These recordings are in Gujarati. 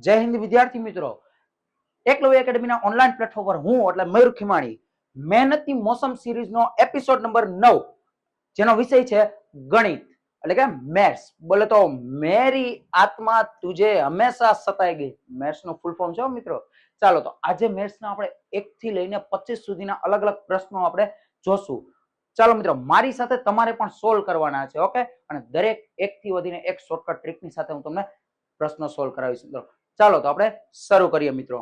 જય હિન્દ વિદ્યાર્થી મિત્રો, એકલવ્ય એકેડમીના ઓનલાઈન પ્લેટફોર્મ પર હું એટલે મયુર ખીમાણી મહેનતી મોસમ સિરીઝનો એપિસોડ નંબર 9 જેનો વિષય છે ગણિત એટલે કે મેથ્સ. બોલે તો મેરી આત્મા તુજે હંમેશા સતાઈ ગઈ. મેથ્સ નું ફૂલ ફોર્મ છે મિત્રો. ચાલો તો આજે મેથ્સ ના આપણે 1 થી લઈને 25 સુધીના અલગ અલગ પ્રશ્નો આપણે જોશું. ચાલો મિત્રો, મારી સાથે તમારે પણ સોલ્વ કરવાના છે. ઓકે, અને દરેક 1 થી વધીને એક શોર્ટકટ ટ્રીકની સાથે હું તમને પ્રશ્નો સોલ્વ કરાવીશ મિત્રો. ચાલો તો આપણે શરૂ કરીએ મિત્રો.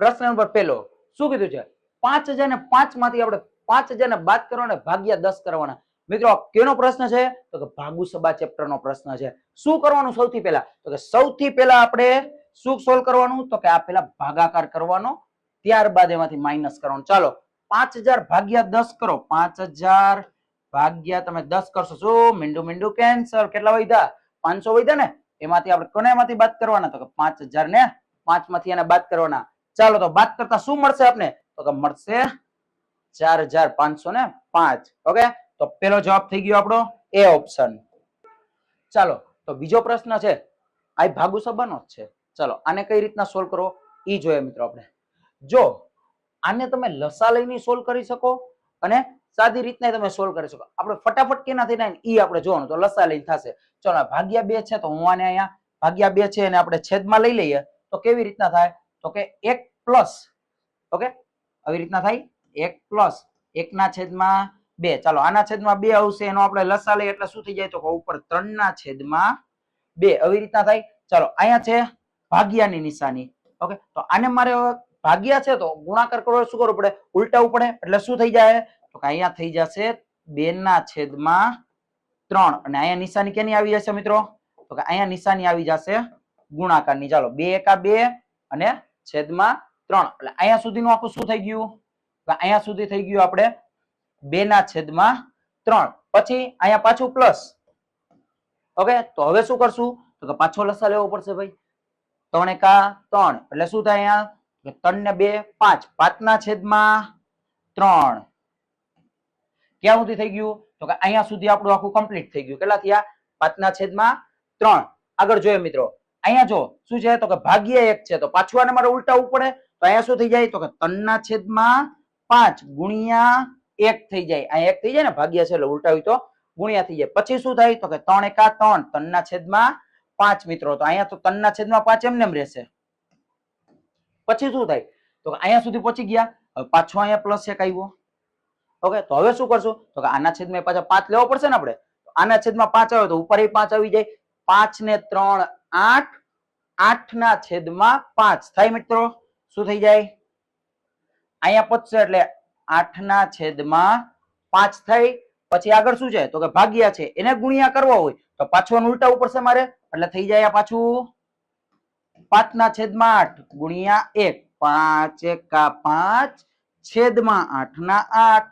પ્રશ્ન નંબર પહેલો શું કીધું છે? 5005 માંથી આપણે 5000 ને બાદ કરવાના, ભાગ્યા 10 કરવાના. મિત્રો કેનો પ્રશ્ન છે? તો કે ભાગુ સબા ચેપ્ટર નો પ્રશ્ન છે. શું કરવાનું સૌથી પહેલા? તો કે સૌથી પહેલા આપણે શું સોલ્વ કરવાનું? તો કે આ પહેલા ભાગાકાર કરવાનો, ત્યારબાદ એમાંથી માઇનસ કરવાનું. ચાલો 5000 ભાગ્યા 10 કરો. 5000 ભાગ્યા તમે 10 કરશો શું મીંડું મીંડું કેન્સલ. કેટલા વધ્યા? 500 વધ્યા ને. એમાંથી આપણે કોનેમાંથી બાદ કરવાના? તો કે 5000 ને 5 માંથી એને બાદ કરવાના. ચાલો તો બાદ કરતા શું મળશે આપને? તો કે મળશે 4505. ઓકે, તો પેલો જવાબ થઈ ગયો આપણો એ ઓપ્શન. ચાલો તો બીજો પ્રશ્ન છે, આ ભાગુ સબાનો જ છે. ચાલો આને કઈ રીતના સોલ્વ કરો ઈ જોઈએ મિત્રો આપણે. જો આને તમે લસા લઈને સોલ્વ કરી શકો અને સાદી રીતના તમે સોલ્વ કરી શકો. આપણે ફટાફટ કેનાથી થાય ઈ આપણે જોવાનું. તો લસા લઈને થશે. ચલો ભાગ્યા 2 છે તો હું આને અહીંયા ભાગ્યા 2 છે અને આપણે છેદમાં લઈ લઈએ તો કેવી રીતના થાય? તો કે 1 પ્લસ. ઓકે, આવી રીતના થાય 1 પ્લસ 1 ના છેદમાં 2. ચાલો આના છેદમાં 2 આવશે, એનો આપણે લસા લઈએ એટલે શું થઈ જાય? તો કે ઉપર 3 ના છેદમાં 2. આવી રીતના થાય. ચાલો અહીંયા છે ભાગ્યાની નિશાની. ઓકે, તો આને મારે ભાગ્યા છે તો ગુણાકાર કરવો શું કરવું પડે? ઉલટાવવું પડે. એટલે શું થઈ જાય? તો કે અહીંયા થઈ જશે 2 ના છેદમાં 3. અને અહીંયા નિશાની કેની આવી જશે મિત્રો? તો કે અહીંયા નિશાની આવી જશે ગુણાકારની. ચાલો 2 એકા 2 અને છેદમાં 3. એટલે અહીંયા સુધીનું આખું શું થઈ ગયું? તો અહીંયા સુધી થઈ ગયું આપણે 2 ના છેદમાં 3. પછી અહીંયા પાછું પ્લસ. ઓકે, તો હવે શું કરશું? તો કે પાછો લસા લેવો પડશે ભાઈ. 3 એકા 3 એટલે શું થાય? અહીંયા 3 ને 2 5. 5 ના છેદમાં 3. ક્યાં સુધી થઈ ગયું? તો કે અહીંયા સુધી આપણું આખું કમ્પ્લીટ થઈ ગયું. કેટલા થયા? 5 ના છેદમાં 3. આગળ જોઈએ મિત્રો, અહીંયા જો શું છે? તો કે ભાગ્યા 1 છે તો પાછું આને મારે ઉલટાવવું પડે. તો અહીંયા શું થઈ જાય? તો કે 3 ના છેદમાં 5 ગુણ્યા 1 થઈ જાય. અહીંયા 1 થઈ જાય ને, ભાગ્યા છે એટલે ઉલટાવી તો ગુણ્યા થઈ જાય. પછી શું થાય? તો કે 3 એકા 3 3 ના છેદમાં 5 મિત્રો. તો અહીંયા તો 3 ના છેદમાં 5 એમને એમ રહેશે. પછી શું થાય? તો કે અહીંયા સુધી પહોંચી ગયા. હવે પાછો અહીંયા પ્લસ 1 આવ્યો. ઓકે, તો હવે શું કરશું? તો કે આના છેદમાં પાછા 5 લેવો પડશે ને આપણે. આના છેદમાં 5 આવે તો ઉપર એ 5 આવી જાય. 5 ને 3 8. 8 ના છેદમાં 5 થાય મિત્રો. શું થઈ જાય? અહીંયા પહોંચશે એટલે 8 ના છેદમાં 5 થઈ. પછી આગળ શું છે? તો કે ભાગ્યા છે, એને ગુણ્યા કરવો હોય તો પાછું ઉલટાવવું પડશે મારે. એટલે થઈ જાય પાછું 5 ના છેદમાં 8 ગુણ્યા 1. 5 એકા 5 છેદમાં 8 ના 8.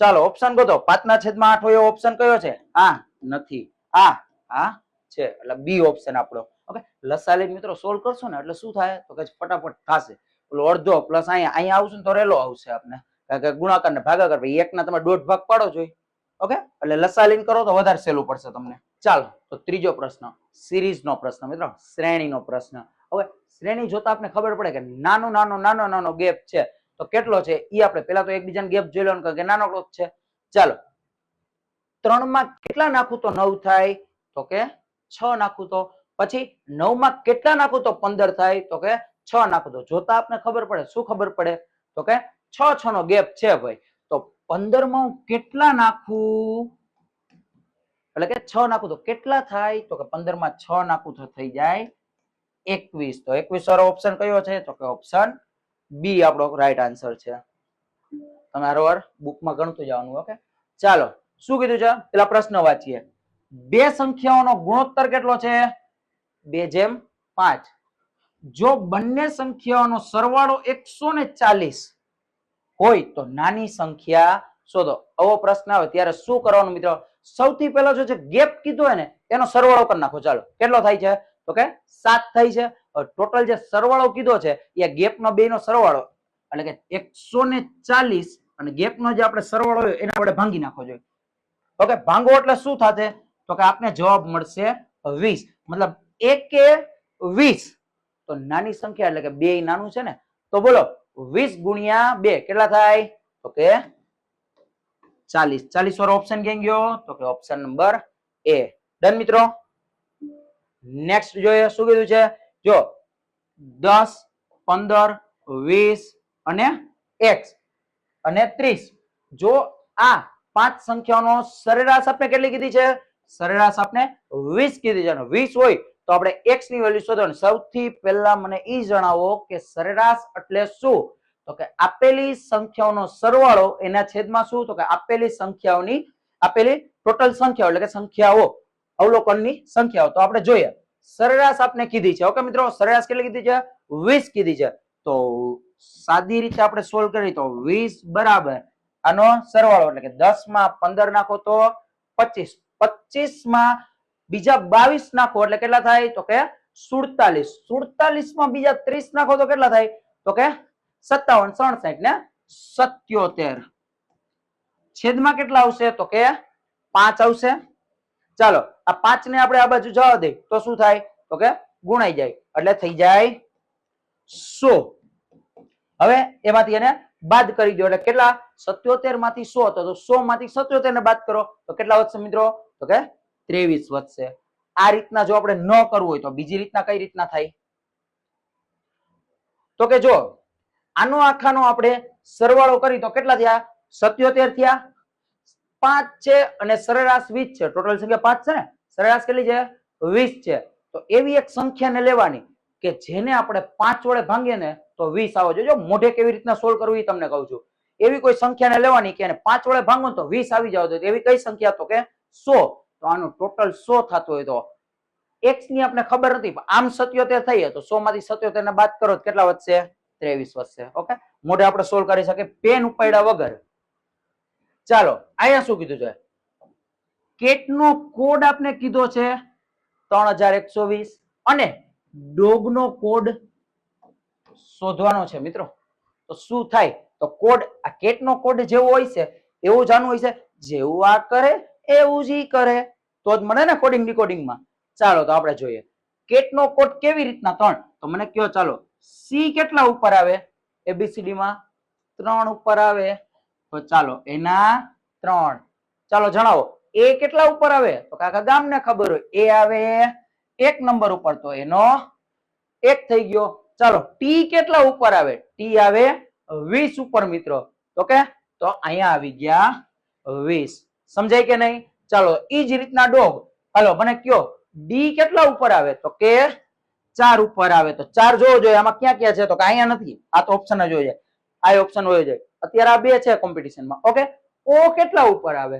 ચાલો ઓપ્શન ગોતો. 5 ના છેદમાં 8 હોય એવો ઓપ્શન કયો છે? આ નથી, આ છે. એટલે બી ઓપ્શન આપણો. ઓકે, લસા લઈને મિત્રો સોલ્વ કરશો ને એટલે શું થાય? તો કે ફટાફટ થશે. ઓલો અડધો પ્લસ અહીંયા આવશે ને તો રેલો આવશે આપણે. કારણ કે ગુણાકાર ને ભાગાકાર 1 ના તમે 1.5 ભાગ પાડો જોઈએ. ઓકે, એટલે લસા લઈને કરો તો વધારે સહેલું પડશે તમને. ચાલો તો ત્રીજો પ્રશ્ન, સિરીઝ નો પ્રશ્ન મિત્રો, શ્રેણી નો પ્રશ્ન. હવે શ્રેણી જોતા આપણે ખબર પડે કે નાનો ગેપ છે તો કેટલો છે ઈ આપણે પેલા તો એકબીજાનો ગેપ જોઈ લેવાનો કે નાનો છે. ચાલો 3 માં કેટલા નાખું તો 9 થાય? તો કે 6 નાખું તો. પછી 9 માં કેટલા નાખું તો 15 થાય? તો કે 6 નાખું તો. જોતા આપણે ખબર પડે. શું ખબર પડે? તો કે 6 નો ગેપ છે ભાઈ. તો 15 માં હું કેટલા નાખું? એટલે કે 6 નાખું તો કેટલા થાય? તો કે 15 માં 6 નાખું તો થઈ જાય 21. તો 21 વાળો ઓપ્શન કયો છે? તો કે ઓપ્શન બી આપણો રાઈટ આન્સર છે. તમારે વાર બુકમાં ગણતું જવાનું. ઓકે, ચાલો શું કીધું છે? પેલા પ્રશ્ન વાંચીએ. બે સંખ્યાઓનો ગુણોત્તર કેટલો છે? 2:5. જો બંને સંખ્યાઓનો સરવાળો 140 હોય તો નાની સંખ્યા શોધો. આવો પ્રશ્ન આવે ત્યારે શું કરવાનું મિત્રો? સૌથી પહેલા જો ગેપ કીધો હોય ને એનો સરવાળો કરી નાખો. ચાલો કેટલો થાય છે? તો કે 7 થાય છે. ટોટલ જે સરવાળો કીધો છે એ ગેપ નો બે નો સરવાળો એટલે કે 140 અને ગેપ નો જે આપણે સરવાળો હોય એને આપણે ભાંગી નાખવો જોઈએ. ઓકે, ભાંગો એટલે શું થશે? તો કે આપને જવાબ મળશે 20. મતલબ 1 20. તો નાની સંખ્યા એટલે કે 2 નાનું છે ને, તો બોલો 20 ગુણ્યા 2 કેટલા થાય? તો કે 40. 40 વાળો ઓપ્શન ક્યાં ગયો? તો કે ઓપ્શન નંબર એ. ડન મિત્રો. નેક્સ્ટ જોઈએ શું કીધું છે. જો 10, 15, 20 અને x અને 30. જો આ 5 સંખ્યાઓનો સરેરાશ આપણે કેટલી કીધી છે? સરેરાશ આપણે 20 કીધી છે. 20 હોય તો આપણે x ની વેલ્યુ શોધવાની. સૌથી પહેલા મને ઈ જણાવો કે સરેરાશ એટલે શું? તો કે આપેલી સંખ્યાઓનો સરવાળો એના છેદમાં શું? તો કે આપેલી સંખ્યાઓની આપેલી ટોટલ સંખ્યાઓ એટલે કે સંખ્યાઓ અવલોકનની સંખ્યાઓ. તો આપણે જોઈએ સરેરાશ આપણે કીધી છે. ઓકે મિત્રો, સરેરાશ કેટલી કીધી છે? 20 કીધી છે. તો સાદી રીતે આપણે સોલ્વ કરીએ તો 20 બરાબર આનો સરવાળો એટલે કે 10 માં 15 નાખો તો 25. 25 માં બીજા 22 નાખો એટલે કેટલા થાય? તો કે 47. 47 માં બીજા 30 નાખો તો કેટલા થાય? તો કે 57, 67 ને 77. છેદમાં કેટલા આવશે? તો કે 5 આવશે. ચાલો આ 5 ને આપણે આ બાજુ જવા દે તો શું થાય? તો કે ગુણાઈ જાય એટલે થઈ જાય 100. હવે એમાંથી એને બાદ કરી દો એટલે કેટલા? 77 માંથી 100 તો 100 માંથી 77 ને બાદ કરો તો કેટલા વધશે મિત્રો? તો કે 23 વધશે. આ રીતના જો આપણે ન કરવું હોય તો બીજી રીતના કઈ રીતના થાય? તો કે જો આનો આખાનો આપણે સરવાળો કરી તો કેટલા થયા? 77 થયા. 5 છે અને સરેરાશ 20 છે. ટોટલ સંખ્યા 5 છે ને, સરેરાશ કેટલી છે? 20 છે. તો એવી એક સંખ્યાને લેવાની કે જેને આપણે 5 વડે ભાંગીએ ને તો 20 આવે. જોજો મોઢે કેવી રીતના સોલ્વ કરવું એ તમને કહું છું. એવી કોઈ સંખ્યાને લેવાની કે 5 વડે ભાંગો તો 20 આવી જાવ. તો એવી કઈ સંખ્યા? તો કે 100. તો આનું ટોટલ 100 થતું હોય તો x ની આપણે ખબર નથી, આમ 77 થઈ તો 100 માંથી 77 ને બાદ કરો તો કેટલા વધશે? 23 વધશે. ઓકે, મોઢે આપણે સોલ્વ કરી શકીએ પેન ઉપાડ્યા વગર. ચાલો અહીંયા શું કીધું છે? કેટ નો કોડ આપણે કીધો છે 3120 અને ડોગ નો કોડ શોધવાનો છે મિત્રો. તો શું થાય? તો કોડ આ કેટ નો કોડ જેવો હોય છે એવું જાણવું હોય છે. જેવું આ કરે એવું જ ઈ કરે તો જ મને ને કોડિંગ ડીકોડિંગમાં. ચાલો તો આપણે જોઈએ કેટ નો કોડ કેવી રીતના 3. તો મને કયો ચાલો સી કેટલા ઉપર આવે? એબીસીડી માં 3 ઉપર આવે. તો ચાલો એના 3. ચાલો જણાવો એ કેટલા ઉપર આવે? તો કાકા ગામને ખબર હોય. એ આવે 1 નંબર ઉપર તો એનો 1 થઈ ગયો. ચાલો ટી કેટલા ઉપર આવે? ટી આવે 20 ઉપર મિત્રો. ઓકે, તો અહીંયા આવી ગયા 20. સમજાય કે નહીં? ચાલો ઈ જ રીતના ડોગ. હાલો મને કયો ડી કેટલા ઉપર આવે? તો કે 4 ઉપર આવે. તો 4 જોવો જોઈએ આમાં ક્યાં ક્યાં છે? તો કે અહીંયા નથી. આ તો ઓપ્શન જ હોય જાય. આ ઓપ્શન હોય જાય. અત્યારે આ બે છે કોમ્પિટિશનમાં. ઓકે, ઓ કેટલા ઉપર આવે?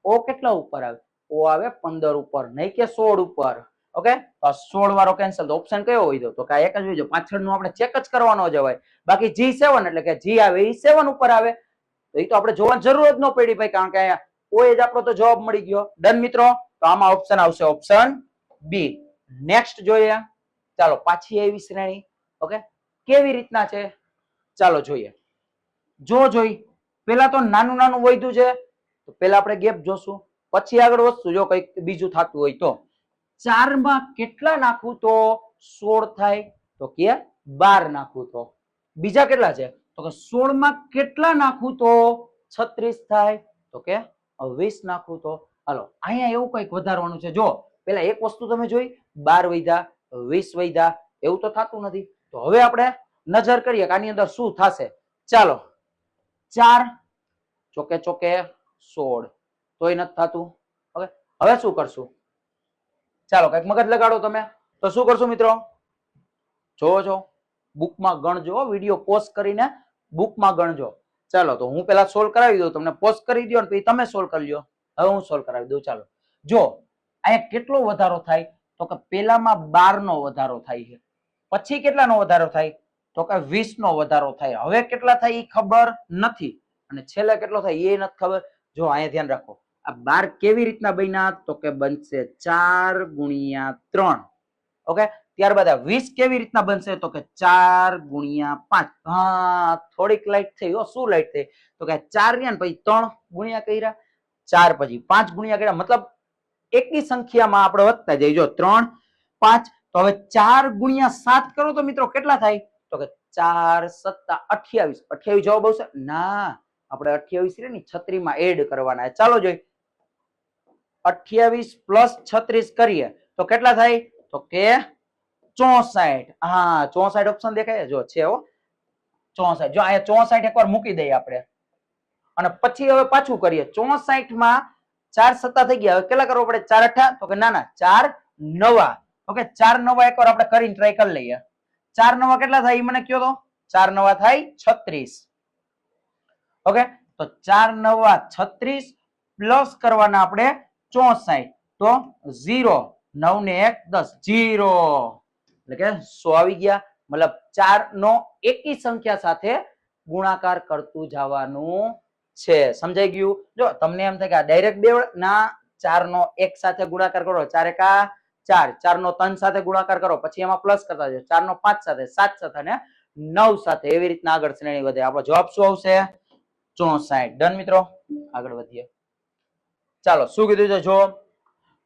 ઓ કેટલા ઉપર આવે? ઓ આવે 15 ઉપર, નહીં કે 16 ઉપર. ઓકે, તો 16 વાળો કેન્સલ. તો ઓપ્શન કયો હોય? તો કે એક જ હોય. પાછળનું આપણે ચેક જ કરવાનો જવાય. બાકી G7 એટલે કે G આવે એ 7 ઉપર આવે. તો એ તો આપણે જોવાની જરૂર જ ન પડી ભાઈ, કારણ કે અહીંયા ઓ જ આપણો તો જવાબ મળી ગયો. ડન મિત્રો. તો આમાં ઓપ્શન આવશે ઓપ્શન બી. નેક્સ્ટ જોઈએ. ચાલો પાછી એવી શ્રેણી. ઓકે, કેવી રીતના છે ચાલો જોઈએ. જોઈ પેલા તો નાનું નાનું વધ્યું છે તો પેલા આપણે ગેપ જોશું, પછી આગળ વધશું જો કઈક બીજું થતું હોય તો. 4 માં કેટલા નાખું તો 16 થાય? તો કે 12 નાખું તો. બીજા કેટલા છે? તો કે 16 માં કેટલા નાખું તો 36 થાય? તો કે 20 નાખું તો. હાલો અહીંયા એવું કઈક વધારવાનું છે. જો પેલા એક વસ્તુ તમે જોઈ 12 વધ્યા 20 વધ્યા એવું તો થતું નથી. તો હવે આપણે નજર કરીએ કે આની અંદર શું થશે. ચાલો 4 ચોકે ચોકે 16 તોય નથી થતું. ઓકે, હવે શું કરશું? ચાલો કઈક મગજ લગાડો તમે. તો શું કરશું મિત્રો? જોવો છો બુકમાં ગણજો. વિડીયો પોઝ કરીને બુકમાં ગણજો. ચાલો તો હું પેલા સોલ્વ કરાવી દઉં, તમને પોઝ કરી દો ને પછી તમે સોલ્વ કરી લો. હવે હું સોલ્વ કરાવી દઉં. ચાલો જો અહીંયા કેટલો વધારો થાય? તો કે પેલામાં 12 નો વધારો થાય છે. પછી કેટલાનો વધારો થાય? તો કે 20 નો વધારો થાય. હવે કેટલા થાય એ ખબર નથી અને છેલ્લે કેટલો થાય એ નથી ખબર. જો અહીંયા ધ્યાન રાખો આ 12 કેવી રીતના બન્યા? તો કે બનશે 4 ગુણ્યા 3. ઓકે, ત્યારબાદ આ 20 કેવી રીતના બનશે? તો કે 4 ગુણ્યા 5. હા થોડીક લાઈટ થઈ. શું લાઈટ થઈ? તો કે 4 રહ્યા ને પછી 3 ગુણ્યા કર્યા, 4 પછી 5 ગુણ્યા કર્યા. મતલબ એકી સંખ્યામાં આપણે વધતા જઈએ. જો 3 5 તો હવે 4 ગુણ્યા 7 કરો તો મિત્રો કેટલા થાય? તો કે 4 સત્તા 28. 28 જવાબ આવશે? ના, આપણે 28 રે ની 36 માં એડ કરવાના. ચાલો જોઈ, 28 પ્લસ 36 કરીએ તો કેટલા થાય? તો કે 64. હા, 64 ઓપ્શન દેખાય જો છે હો, 64. જો અહીંયા 64 એકવાર મૂકી દઈએ આપણે, અને પછી હવે પાછું કરીએ. 64 માં 4 સત્તા થઈ ગયા, હવે કેટલા કરવો પડે? 4 અઠા? તો કે ના ના, 4 નવા. ઓકે, 4 નવા એકવાર આપણે કરીને ટ્રાય કરી લઈએ. 4 નવા કેટલા થાય મને કયો તો? 4 નવા થાય 36. ઓકે, તો 4 નવા 36 પ્લસ કરવાના આપણે 64. તો 0, 9 ને 1 10, 0. એટલે કે 100 આવી ગયા. મતલબ 4 નો એકી સંખ્યા સાથે ગુણાકાર કરતું જવાનું છે. સમજાઈ ગયું? જો તમને એમ થાય કે આ ડાયરેક્ટ બે ના, 4 નો 1 સાથે ગુણાકાર કરો, 4 એકા 4, 4 નો 3 સાથે ગુણાકાર કરો, પછી એમાં પ્લસ કરતા જાઓ, 4 નો 5 સાથે, 7 સાથે અને 9 સાથે, એવી રીતના આગળ શ્રેણી વધે. આપણો જવાબ શું આવશે? 64. ડન મિત્રો, આગળ વધીએ. ચાલો, શું કીધું છે જો,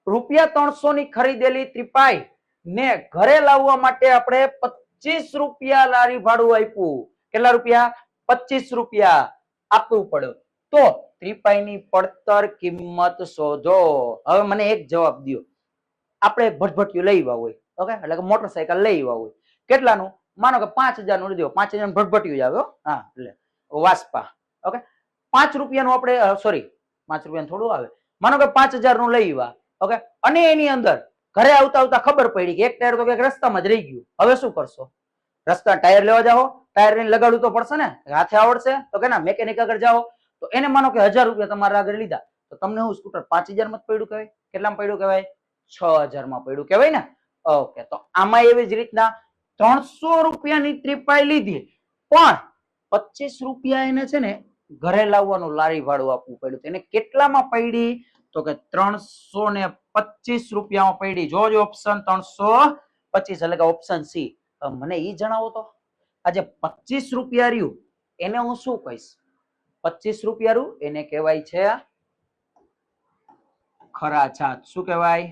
₹300 ની ખરીદેલી ત્રિપાઈ ને ઘરે લાવવા માટે આપણે 25 રૂપિયા લારી ભાડું આપ્યું. કેટલા રૂપિયા? 25 રૂપિયા આપવું પડ્યું. તો ત્રિપાઈની પડતર કિંમત શોધો. હવે મને એક જવાબ દો. આપણે ભટભટિયું લઈ આવ્યા હોય, ઓકે, એટલે કે મોટરસાયકલ લઈ આવ્યા હોય, કેટલાનું? માનો કે 5000 નું લીધું, 5000 ભટભટિયું જ આવ્યો. હા, એટલે વાસ્પા. ઓકે, 5 રૂપિયાનું આપણે સોરી 5 રૂપિયાનું થોડું આવે. માનો કે 5000 નું લઈ આવ્યા. ઓકે, અને એની અંદર ઘરે આવતા આવતા ખબર પડી કે એક ટાયર તો ક્યાંક રસ્તામાં જ રહી ગયું. હવે શું કરશો? રસ્તા ટાયર લેવા જાઓ, ટાયર લઈને લગાડવું તો પડશે ને, હાથે આવડશે તો કે ના, મેકેનિક આગળ જાઓ. તો એને માનો કે 1000 રૂપિયા તમારા આગળ લીધા, તો તમને હું સ્કૂટર 5000 માં પડ્યું કહેવાય? કેટલામાં પડ્યું કહેવાય? 6000 માં પડ્યું કહેવાય ને. ઓકે, તો આમાં એવી જ રીતના 300 રૂપિયાની ત્રિપાઈ લીધી, પણ 25 રૂપિયા એને છે ને ઘરે લાવવાનું લારી ભાડું આપવું પડ્યું. એને કેટલામાં પડી? તો કે 325 રૂપિયામાં પડી. જોજો ઓપ્શન 325, એટલે કે ઓપ્શન સી. મને ઈ જણાવો તો, આ જે 25 રૂપિયા રહ્યું એને હું શું કહીશ? 25 રૂપિયા રહ્યું એને કહેવાય છે ખરાજાત. શું કહેવાય?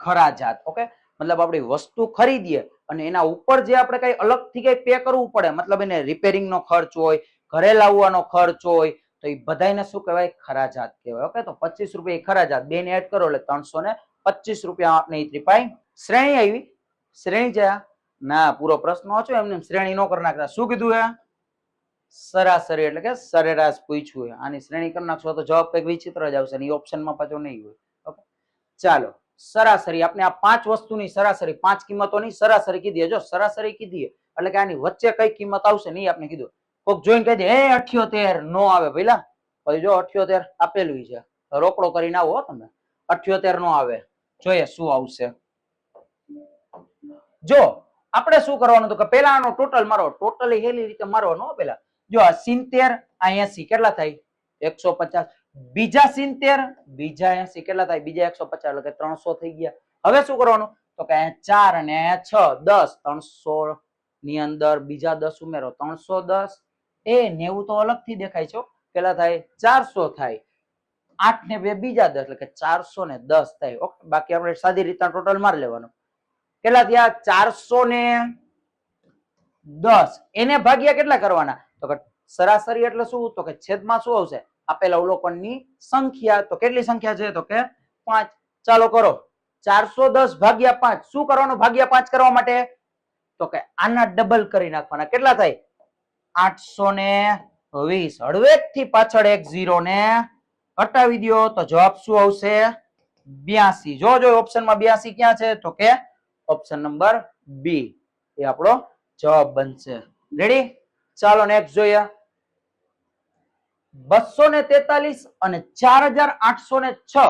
ખરાજાત. ઓકે, મતલબ આપણી વસ્તુ ખરીદીએ અને એના ઉપર જે આપણે કઈ અલગથી કઈ પે કરવું પડે, મતલબ એને રિપેરિંગ નો ખર્ચ હોય, ઘરે લાવવાનો ખર્ચ હોય, તો એ બધાને શું કહેવાય? ખરાજાત કહેવાય. ઓકે, તો 25 રૂપિયા ખરાજાત, બે ને એડ કરો એટલે 325 રૂપિયા આપની ત્રિપાઈ. શ્રેણી આવી? શ્રેણી છે? ના, પૂરો પ્રશ્ન વાંચો, એમને શ્રેણી નો કરી નાખતા. શું કીધું હે? સરાસરી, એટલે કે સરેરાશ પૂછ્યું. આની શ્રેણી કરી નાખશો તો જવાબ કઈક વિચિત્ર જ આવશે, એ ઓપ્શનમાં પાછો નહીં હોય. ઓકે, ચાલો, સરાસરી આપણે આ 5 વસ્તુની સરાસરી, 5 કિંમતોની સરાસરી કીધી. જો સરાસરી કીધી એટલે કે આની વચ્ચે કઈ કિંમત આવશે નહીં આપણે કીધું. કોક જોઈને કહી દે 78 નો આવે ભઈલા, પછી જો 78 આપેલું છે, રોકડો કરીને આવો તમે, 78 નો આવે. જોઈએ શું આવશે. જો આપણે શું કરવાનું તો કે પેલા આનો ટોટલ મારો, ટોટલી હેલી રીતે મારવાનો. પેલા જો આ 70, આ 80 કેટલા થાય? 150. બીજા 70, બીજા 80 કેટલા થાય? બીજા 150, એટલે કે 300 થઈ ગયા. હવે શું કરવાનું તો કે 4 અને 6 10, 300 ની અંદર બીજા 10 ઉમેરો, 310. એ 90 તો અલગથી દેખાય છે, કેટલા થાય? 400 થાય. 8 ને 2 બીજા 10, એટલે કે 410 થાય. ઓકે, બાકી આપણે સાદી રીતના ટોટલ મારી લેવાનું. કેટલા થયા? 410. એને ભાગ્યા કેટલા કરવાના? તો કે સરાસરી એટલે શું? તો કે છેદમાં શું આવશે? આપેલા અવલોકનની સંખ્યા. તો કેટલી સંખ્યા છે? તો કે 5. ચાલો કરો, 410 ભાગ્યા 5. શું કરવાનું ભાગ્યા 5 કરવા માટે? તો કે આના ડબલ કરી નાખવાના. કેટલા થાય? 820. હળવેક થી પાછળ એક 0 ને હટાવી દો તો જવાબ શું આવશે? 82. જો ઓપ્શનમાં 82 ક્યાં છે? તો કે ઓપ્શન નંબર બી એ આપણો જવાબ બનશે. રેડી? ચાલો નેક્સ્ટ જોઈએ. 243 અને 4806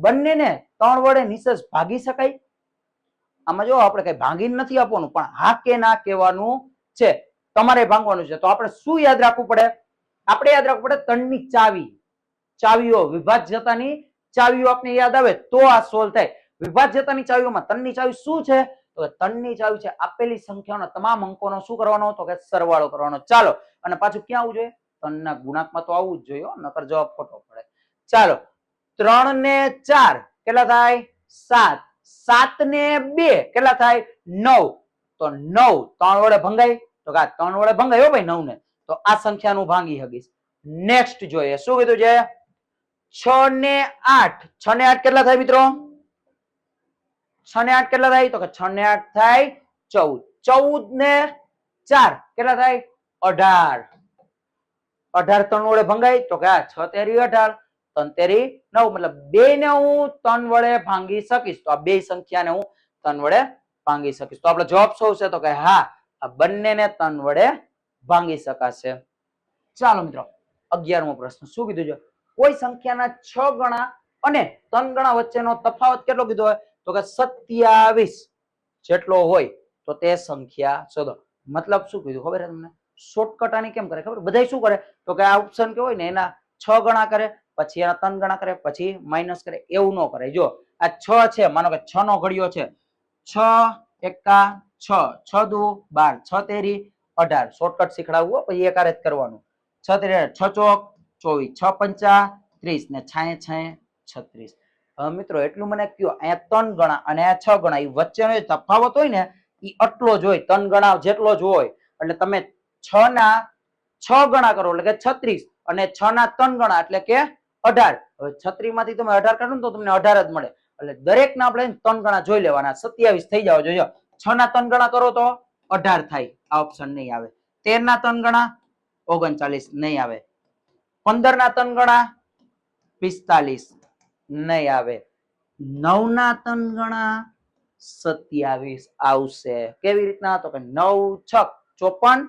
બંનેને 3 વડે નિશેષ ભાગી શકાય? આમાં જો આપણે કઈ ભાંગીને નથી આપવાનું, પણ હા કે ના કહેવાનું છે. તમારે ભાંગવાનું છે. તો આપણે શું યાદ રાખવું પડે? આપણે યાદ રાખવું પડે 3 ની ચાવી. ચાવીઓ, વિભાજ્યતાની ચાવીઓ આપણે યાદ આવે તો આ સોલ્વ થાય. વિભાજ્યતાની ચાવીઓમાં 3 ની ચાવી શું છે? તો 3 ની ચાવી છે આપેલી સંખ્યાઓના તમામ અંકોનો શું કરવાનો? તો કે સરવાળો કરવાનો. ચાલો, અને પાછું ક્યાં આવવું જોઈએ? 3 ના ગુણાંકમાં તો આવવું જ જોઈએ, નકર જવાબ ખોટો પડે. ચાલો, 3 ને 4 કેટલા થાય? 7 7 ને 2 કેટલા થાય 9 તો 9 3 વડે ભંગાય તો કે 3 વડે ભંગાય હો ભાઈ 9 ને તો આ સંખ્યાનું ભાંગી હગીશ નેક્સ્ટ જોઈએ શું કીધું છે 6 ને 8 6 ને 8 કેટલા થાય મિત્રો 6 ને 8 કેટલા થાય તો કે 6 ને 8 થાય 14 14 ને 4 કેટલા થાય 18 18 3 વડે ભંગાય તો કે 6 તેરી 18 3 તેરી 9 મતલબ 2 ને હું 3 વડે ભાંગી શકીશ તો આ બે સંખ્યાને હું 3 વડે ભાંગી શકીશ તો આપણો જવાબ શું છે તો કે હા આ બંનેને 3 વડે ભાંગી શકાશે ચાલો મિત્રો 11મો પ્રશ્ન શું કીધું છે કોઈ સંખ્યાના 6 ગણા અને 3 ગણા વચ્ચેનો તફાવત કેટલો કીધો હોય તો કે 27 જેટલો હોય તો તે સંખ્યા શોધો મતલબ શું કીધું ખબર છે તમને શોર્ટકટ આની કેમ કરે ખબર બધા શું કરે તો કે આ ઓપ્શન કે હોય ને એના 6 ગણા કરે પછી એના 3 ગણા કરે પછી માઇનસ કરે એવું ન કરે જો આ 6 છે માનો કે 6 નો ઘડિયો છે 6 એકા 6 6 દુ 12 6 તેરી 18 શોર્ટકટ શીખડાવવું પછી એક જ કરવાનું 6 તેરી 6 ચોક 24 6 પંચા 30 ને 6 6 36 મિત્રો એટલું મને કયો અહીંયા 3 ગણા અને આ 6 ગણા એ વચ્ચેનો તફાવત હોય ને એ આટલો જ હોય 3 ગણા જેટલો જ હોય એટલે તમે 6 ના 6 ગણા કરો એટલે કે 36 અને 6 ના 3 ગણા એટલે કે 18 હવે 36 માંથી તમે 18 કાઢો ને તો તમને 18 જ મળે એટલે દરેક ના આપણે 3 ગણા જોઈ લેવાના 27 થઈ જાવ જોજો 6 ના 3 ગણા કરો તો 18 થાય આ ઓપ્શન નહીં આવે 13 ના 3 ગણા 39 નહીં આવે 15 ના 3 ગણા 45 નહીં આવે 9 ના 3 ગણા 27 આવશે કેવી રીતના તો કે 9 6 54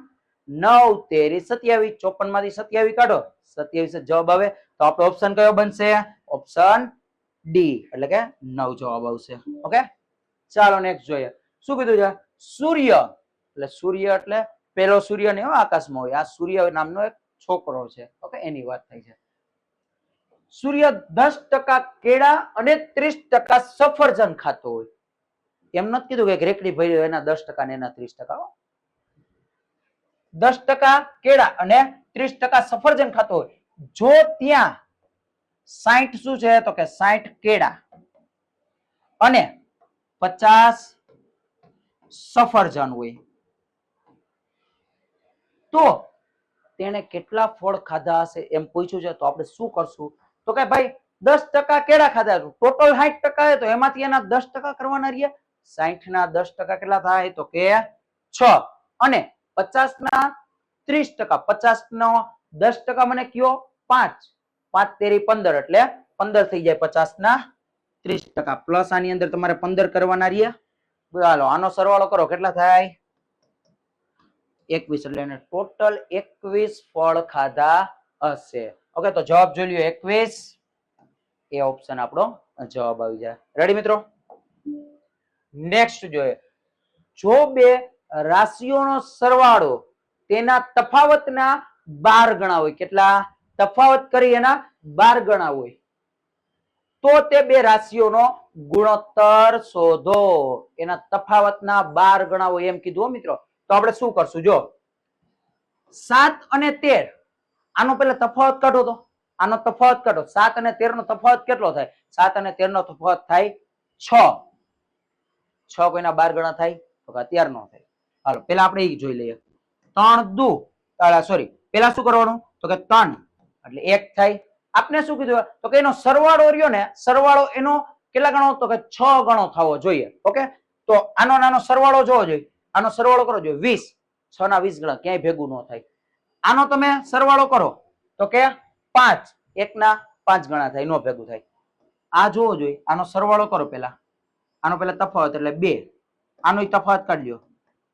9 તેરી 27 54 માંથી 27 કાઢો 27 જવાબ આવે તો આપણો ઓપ્શન કયો બનશે ઓપ્શન ડી એટલે કે 9 જવાબ આવશે ઓકે ચાલો નેક્સ્ટ જોઈએ શું કીધું છે સૂર્ય એટલે પેલો સૂર્ય ને આકાશમાં હોય આ સૂર્ય નામનો એક છોકરો છે ઓકે એની વાત થઈ છે સૂર્ય 10% કેળા અને 30% સફરજન ખાતો હોય એમ નથી કીધું કે રેકડી ભરી એના 10% ને એના 30% 10% કેળા અને 30% સફરજન ખાતો હોય જો ત્યાં 60 શું છે તો કે 60 કેળા અને 50 સફરજન હોય તો તેને કેટલા ફળ ખાધા હશે એમ પૂછ્યું છે તો આપણે શું કરશું તો કે ભાઈ 10% કેળા ખાધા ટોટલ 60% તો એમાંથી એના 10% કરવાના રહ્યા 60 ના 10% કેટલા થાય તો કે 6 અને 50 ના 30% 50 નો 10% મને કયો 5 5 તેરી 15 એટલે 15 થઈ જાય 50 ના 30% પ્લસ આની અંદર તમારે 15 કરવાના રહ્યા ચાલો આનો સરવાળો કરો કેટલા થાય 21 એટલે એને ટોટલ 21 ફળ ખાધા હશે ઓકે તો જવાબ જોઈ લ્યો 21 એ ઓપ્શન આપણો જવાબ આવી જાય રેડી મિત્રો નેક્સ્ટ જોઈએ જો બે રાશિઓનો સરવાળો તેના તફાવતના 12 ગણા હોય કેટલા તફાવત કરી એના 12 ગણા હોય તો તે બે રાશિઓનો ગુણોત્તર શોધો એના તફાવતના 12 ગણા હોય એમ કીધું મિત્રો તો આપણે શું કરશું જો 7 અને 13 આનો પહેલા તફાવત કાઢો તો આનો તફાવત કાઢો 7 અને 13 નો તફાવત કેટલો થાય 7 અને 13 નો તફાવત થાય 6 કોઈના 12 ગણા થાય તો કે 13 નો થાય હાલો પહેલા આપણે એ જોઈ લઈએ 3 દુ સોરી પહેલા શું કરવાનું તો કે 3 એટલે 1 થાય આપને શું કીધું તો કે એનો સરવાળો રહ્યો ને સરવાળો એનો કેટલા ગણો તો કે 6 ગણો થવો જોઈએ ઓકે તો આનો નાનો સરવાળો જોવો જોઈએ આનો સરવાળો કરો જોઈએ 20 6 ના 20 ગણા ક્યાંય ભેગું ન થાય આનો તમે સરવાળો કરો તો કે 5 1 ના 5 ગણા થાય નો ભેગું થાય આ જોવો જોઈએ આનો સરવાળો કરો પહેલા આનો પહેલા તફાવત એટલે 2 આનો તફાવત કાઢજો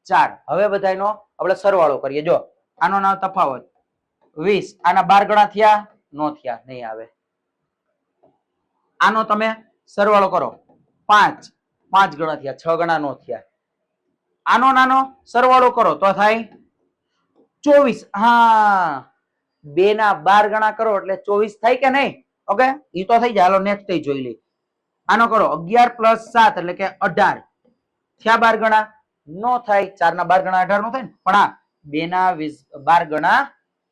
4 હવે બધાનો આપણે સરવાળો કરીએ જો આનો નાનો તફાવત 20 આના 12 ગણા થયા નો થયા નહીં આવે આનો તમે સરવાળો કરો 5 ગણા થયા 6 ગણા નો થયા આનો નાનો સરવાળો કરો તો થાય 24 હા 2 ના 12 ગણા કરો એટલે 24 થાય કે નહીં ઓકે ઈ તો થઈ જાય હાલો નેક્સ્ટ જોઈ લઈએ આનો કરો 11 + 7 એટલે કે 18 થયા 12 ગણા નો થાય 4 ના 12 ગણા 18 નો થાય ને પણ આ 2 ના 12 ગણા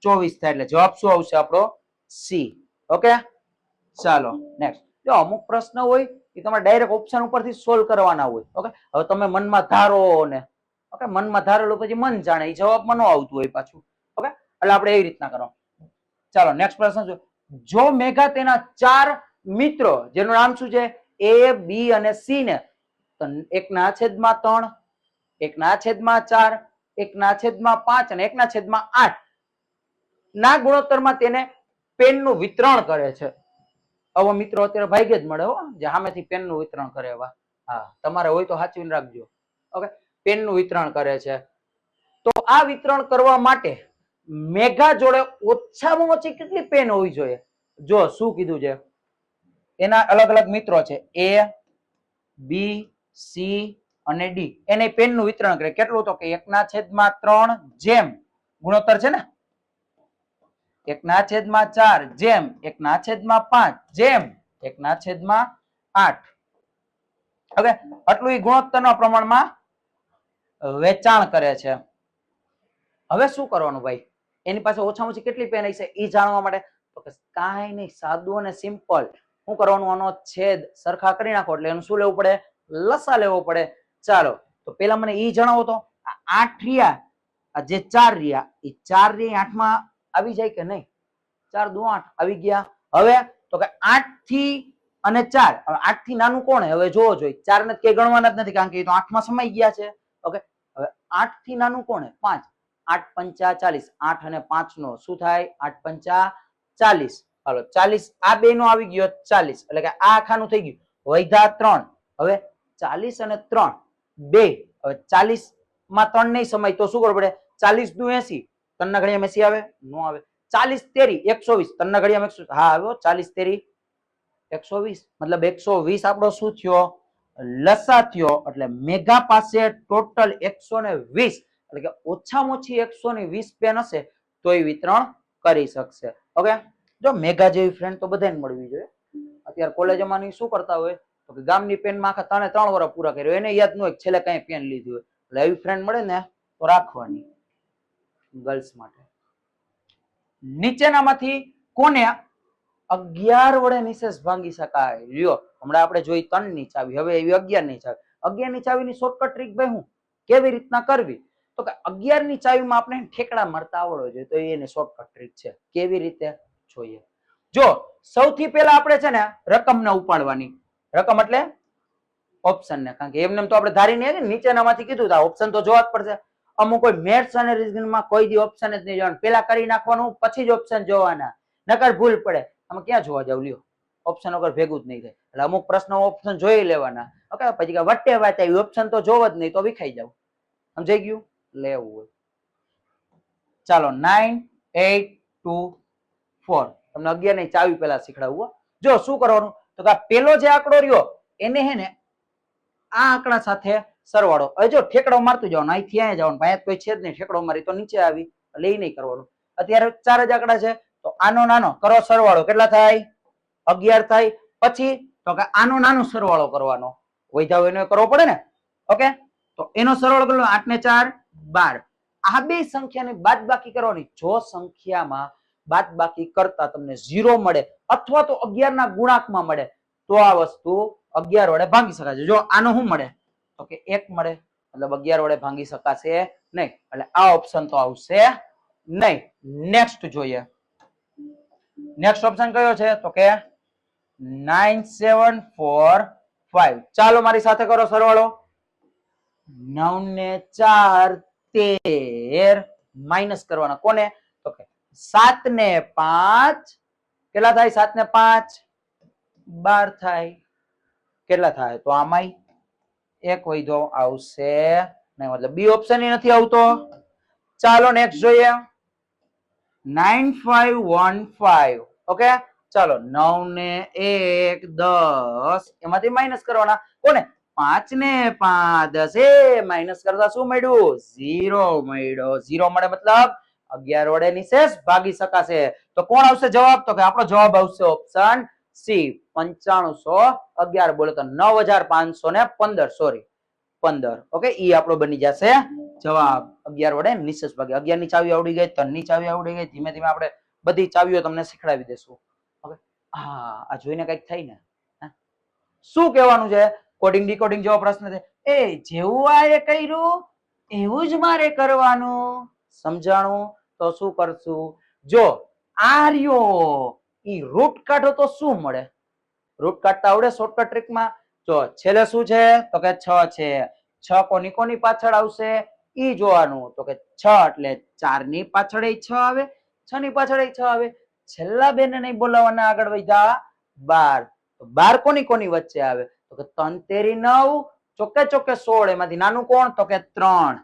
24 થાય એટલે જવાબ શું આવશે આપણો સી ઓકે ચાલો નેક્સ્ટ જો અમુક પ્રશ્ન હોય એ તમારે ડાયરેક્ટ ઓપ્શન ઉપરથી સોલ્વ કરવાના હોય. ઓકે, હવે તમે મનમાં ધારો ને ઓકે, મનમાં ધારેલું પછી મન જાણે, એ જવાબમાં ન આવતું હોય પાછું. ઓકે, એટલે આપણે એવી રીતના કરો. ચાલો નેક્સ્ટ પ્રશ્ન જો મેઘા તેના 4 મિત્રો જેનું નામ શું છે A, B અને C ને 1/3, 1/4, 1/5 અને 1/8 ના ગુણોત્તરમાં તેને પેનનું વિતરણ કરે છે. આવો મિત્રો અત્યારે ભાગ્યે જ મળે હો, જે સામેથી પેનનું વિતરણ કરે. એવા હા, તમારે હોય તો સાચવીને રાખજો. ઓકે, પેનનું વિતરણ કરે છે. તો આ વિતરણ કરવા માટે મેઘા જોડે ઓછામાં ઓછી કેટલી પેન હોવી જોઈએ? જો શું કીધું છે, એના અલગ અલગ મિત્રો છે A, B, C અને D. એને પેનનું વિતરણ કરે. કેટલું? તો કે 1/3 જેમ ગુણોત્તર છે ને 1/4 જેમ 1/5 જેમ 1/8. હવે આટલું એ ગુણોત્તરના પ્રમાણમાં વેચાણ કરે છે. હવે શું કરવાનું ભાઈ? એની પાસે ઓછામાં ઓછી કેટલી પેન હશે એ જાણવા માટે તો કે કાંઈ નહીં, સાદું અને સિમ્પલ. શું કરવાનું? આનો છેદ સરખા કરી નાખો એટલે એનું શું લેવું પડે? લસા લેવો પડે. ચાલો તો પેલા મને ઈ જણાવો તો 8 રહ્યા, આ જે 4 રહ્યા એ 4 રી 8 માં આવી જાય કે નહીં? 4 દુ 8 આવી ગયા. હવે તો કે 8 થી અને 4, હવે 8 થી નાનું કોણ? હવે જોવો જોઈએ, 4 ને કઈ ગણવાના જ નથી કારણ કે એ તો 8 માં સમાઈ ગયા છે. ઓકે, હવે 8 થી નાનું કોણ? 5. 8 પંચા 40, 8 અને 5 નો શું થાય? 8 પંચા 40. હાલો 40 આ બે નો આવી ગયો 40, એટલે કે આ આખાનું થઈ ગયું. વૈધા 3. હવે 40 અને 3 2. હવે 40 માં 3 નહીં સમાય તો શું કરવું પડે? 40 દુ 80, 3 ના ઘડિયામાં 80 આવે? નો આવે. 40 તેરી 120, 3 ના ઘડિયામાં 100. હા આવ્યો. 40 તેરી 120, મતલબ 120 આપણો શું થયો? લસા થયો. એટલે મેઘા પાસે ટોટલ 120, એટલે કે ઓછામાં ઓછી 120 પેન હશે તો એ વિતરણ કરી શકશે. ઓકે, જો મેઘા જેવી ફ્રેન્ડ તો બધાને મળવી જોઈએ. અત્યારે કોલેજમાં શું કરતા હોય તો કે ગામની પેનમાં આખા 3 વર્ષ પૂરા કર્યો, એને યાદ ન હોય છેલ્લે કઈ પેન લીધી હોય. એટલે એવી ફ્રેન્ડ મળે ને તો રાખવાની ગર્લ્સ માટે. નીચેનામાંથી કોને 11 વડે નિશેષ ભાંગી શકાય? લ્યો, હમણાં આપણે જોઈ 3 ની ચાવી, હવે એવી 11 ની ચાવી. 11 ની ચાવીની શોર્ટકટ ટ્રીક ભાઈ હું કેવી રીતના કરવી? તો કે 11 ની ચાવીમાં આપણે ઠેકડા મારતા આવડવો જોઈએ. તો એની શોર્ટકટ ટ્રીક છે. કેવી રીતે જોઈએ? જો સૌથી પહેલા આપણે છે ને રકમને ઉપાડવાની. રકમ એટલે ઓપ્શન ને, કારણ કે એમને તો આપણે ધારી નહીં કે નીચેનામાંથી કીધું તો ઓપ્શન તો જોવા જ પડશે. અમુક કોઈ મેથ્સ અને રીઝનિંગમાં કોઈ દી ઓપ્શન જ નહીં જોવાનું, પેલા કરી નાખવાનું પછી જ ઓપ્શન જોવાના, નકર ભૂલ પડે. આમાં ક્યાં જોવા જાવ? લ્યો, ઓપ્શન વગર ભેગું જ નહીં થાય. એટલે અમુક પ્રશ્નો ઓપ્શન જોઈ લેવાના. ઓકે, પછી વટ્ટે વાત આવી ઓપ્શન તો જોવ જ નહીં તો વિખાઈ જાવ. સમજાઈ ગયું? લેવું હોય ચાલો 9, 8, 2, 4. તમને 11 ની ચાવી પેલા શીખડાવું. જો શું કરવાનું તો કે પેલો જે આંકડો રહ્યો એને હે ને આ આંકડા સાથે સરવાળો. હવે જો ઠેકડો મારતું જવાનું, અહીંથી અહીંયા જવાનું, અહીંયા કોઈ છે જ નહીં, ઠેકડો મારી તો નીચે આવી, એટલે એ નહીં કરવાનું. અત્યારે 4 જ આંકડા છે તો આનો નાનો કરો સરવાળો, કેટલા થાય? 11 થાય. પછી તો કે આનો નાનો સરવાળો કરવાનો, વૈધા હોય એનો કરવો પડે ને. ઓકે, તો એનો સરવાળો કરો. 8 ને 4 12. આ બે સંખ્યાની બાદબાકી કરવાની. જો સંખ્યામાં બાદબાકી કરતા તમને 0 મળે અથવા તો 11 ના ગુણાંકમાં મળે તો આ વસ્તુ 11 વડે ભાંગી શકાય. જો આનો શું મળે તો કે 1 મળે, મતલબ 11 વડે ભાંગી શકાશે નહીં, એટલે આ ઓપ્શન તો આવશે નહીં. નેક્સ્ટ જોઈએ. નેક્સ્ટ ઓપ્શન કયો છે તો કે 9, 7, 4, 5. ચાલો મારી સાથે કરો સરવાળો. 9 ને 4 13 માઇનસ કરવાના. કોને? તો કે 7 ને 5 કેટલા થાય? 7 ને 5 12 થાય. કેટલા થાય? તો આમાંય એક વૈધો આવશે નહીં, મતલબ બી ઓપ્શન નથી આવતો. ચાલો નેક્સ્ટ જોઈએ. 9515. ઓકે, ચાલો 9 ને 1 10 એમાંથી માઇનસ કરવાના. કોને? 5 ને 5 10 માઇનસ કરતા શું મળ્યું? 0 મળ્યો. 0 મળે મતલબ 11 વડે નિશેષ ભાગી શકાશે. તો કોણ આવશે જવાબ? તો કે આપણો જવાબ આવશે ઓપ્શન સી 9511. બોલો તો 9515. સોરી 15. ઓકે, ઈ આપણો બની જશે જવાબ. 11 વડે નિશેષ ભાગે. 11 ની ચાવી આવડી ગઈ, 3 ની ચાવી આવડી ગઈ. ધીમે ધીમે આપણે બધી ચાવીઓ તમને શીખડાવી દેશું. ઓકે, હા, આ જોઈને કઈક થાય ને. શું કહેવાનું છે? કોડિંગ ડીકોડિંગ જેવો પ્રશ્ન છે. એ જેવું આ એ કર્યું એવું જ મારે કરવાનું. સમજાણું? તો શું કરશું? જો આ રહ્યો ઈ રૂટ કાઢો તો શું મળે? રૂટ કાઢતા આવડે શોર્ટકટ ટ્રીકમાં? જો છેલ્લે શું છે? તો કે 6 છે. 6 કોની કોની પાછળ આવશે ઈ જોવાનું. તો કે 6 એટલે 4 ની પાછળ 6 આવે, 6 ની પાછળ 6 આવે. છેલ્લા બે ને નહીં બોલાવવાના, આગળ વધ્યા 12. તો 12 કોની કોની વચ્ચે આવે? તો કે 3 તેરી 9, ચોકે ચોકે 16. એમાંથી નાનું કોણ? તો કે 3.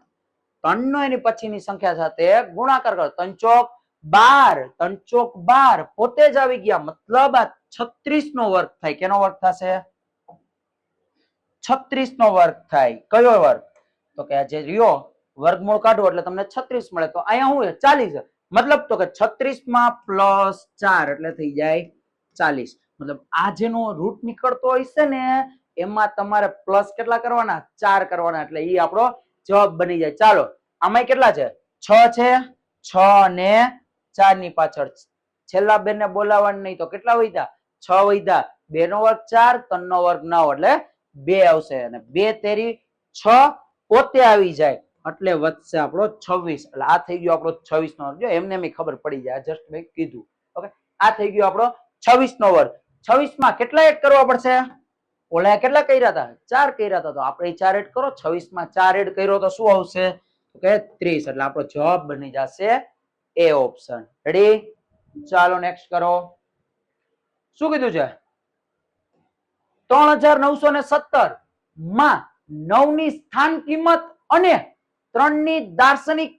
3 નો એની પછીની સંખ્યા સાથે ગુણાકાર કરો. 3 ચોક 12, 3 ચોક 12 પોતે જ આવી ગયા. મતલબ આ 36 નો વર્ગ થાય. કેનો વર્ગ થશે? 36 નો વર્ગ થાય. કયો વર્ગ? તો કે જે રહ્યો વર્ગમૂળ કાઢો એટલે તમને 36 મળે. તો અહીંયા શું 40 મતલબ તો કે 36 માં +4 એટલે થઈ જાય 40. મતલબ આ જેનો રૂટ નીકળતો હોય છે ને એમાં તમારે પ્લસ કેટલા કરવાના? 4 કરવાના. એટલે ઈ આપણો જવાબ બની જાય. ચાલો આમાં કેટલા છે? 6 છે. 6 ને 4 ની પાછળ છેલ્લા બે ને બોલાવવાનું નહીં તો કેટલા વધ્યા? 6 વધ્યા. 2 નો વર્ગ 4, 3 નો વર્ગ 9 એટલે 2 આવશે. અને 2 તેરી 6 પોતે આવી જાય એટલે વધશે આપણો 26. એટલે આ થઈ ગયો આપણો 26 નો વર્ગ. જો એમને એમ ખબર પડી જાય, જસ્ટ મેં કીધું. ઓકે, આ થઈ ગયો આપણો 26 નો વર્ગ. 26 માં કેટલા એડ કરવા પડશે? ઓલા કેટલા કર્યા હતા? 4 કર્યા હતા. તો આપણે 4 એડ કરો. 26 માં 4 એડ કર્યો તો શું આવશે? તો કે 30. એટલે આપણો જવાબ બની જશે એ ઓપ્શન. રેડી? ચાલો નેક્સ્ટ કરો. શું કીધું છે? 3917 માં 9 ની સ્થાન કિંમત અને 3 ની દાર્શનિક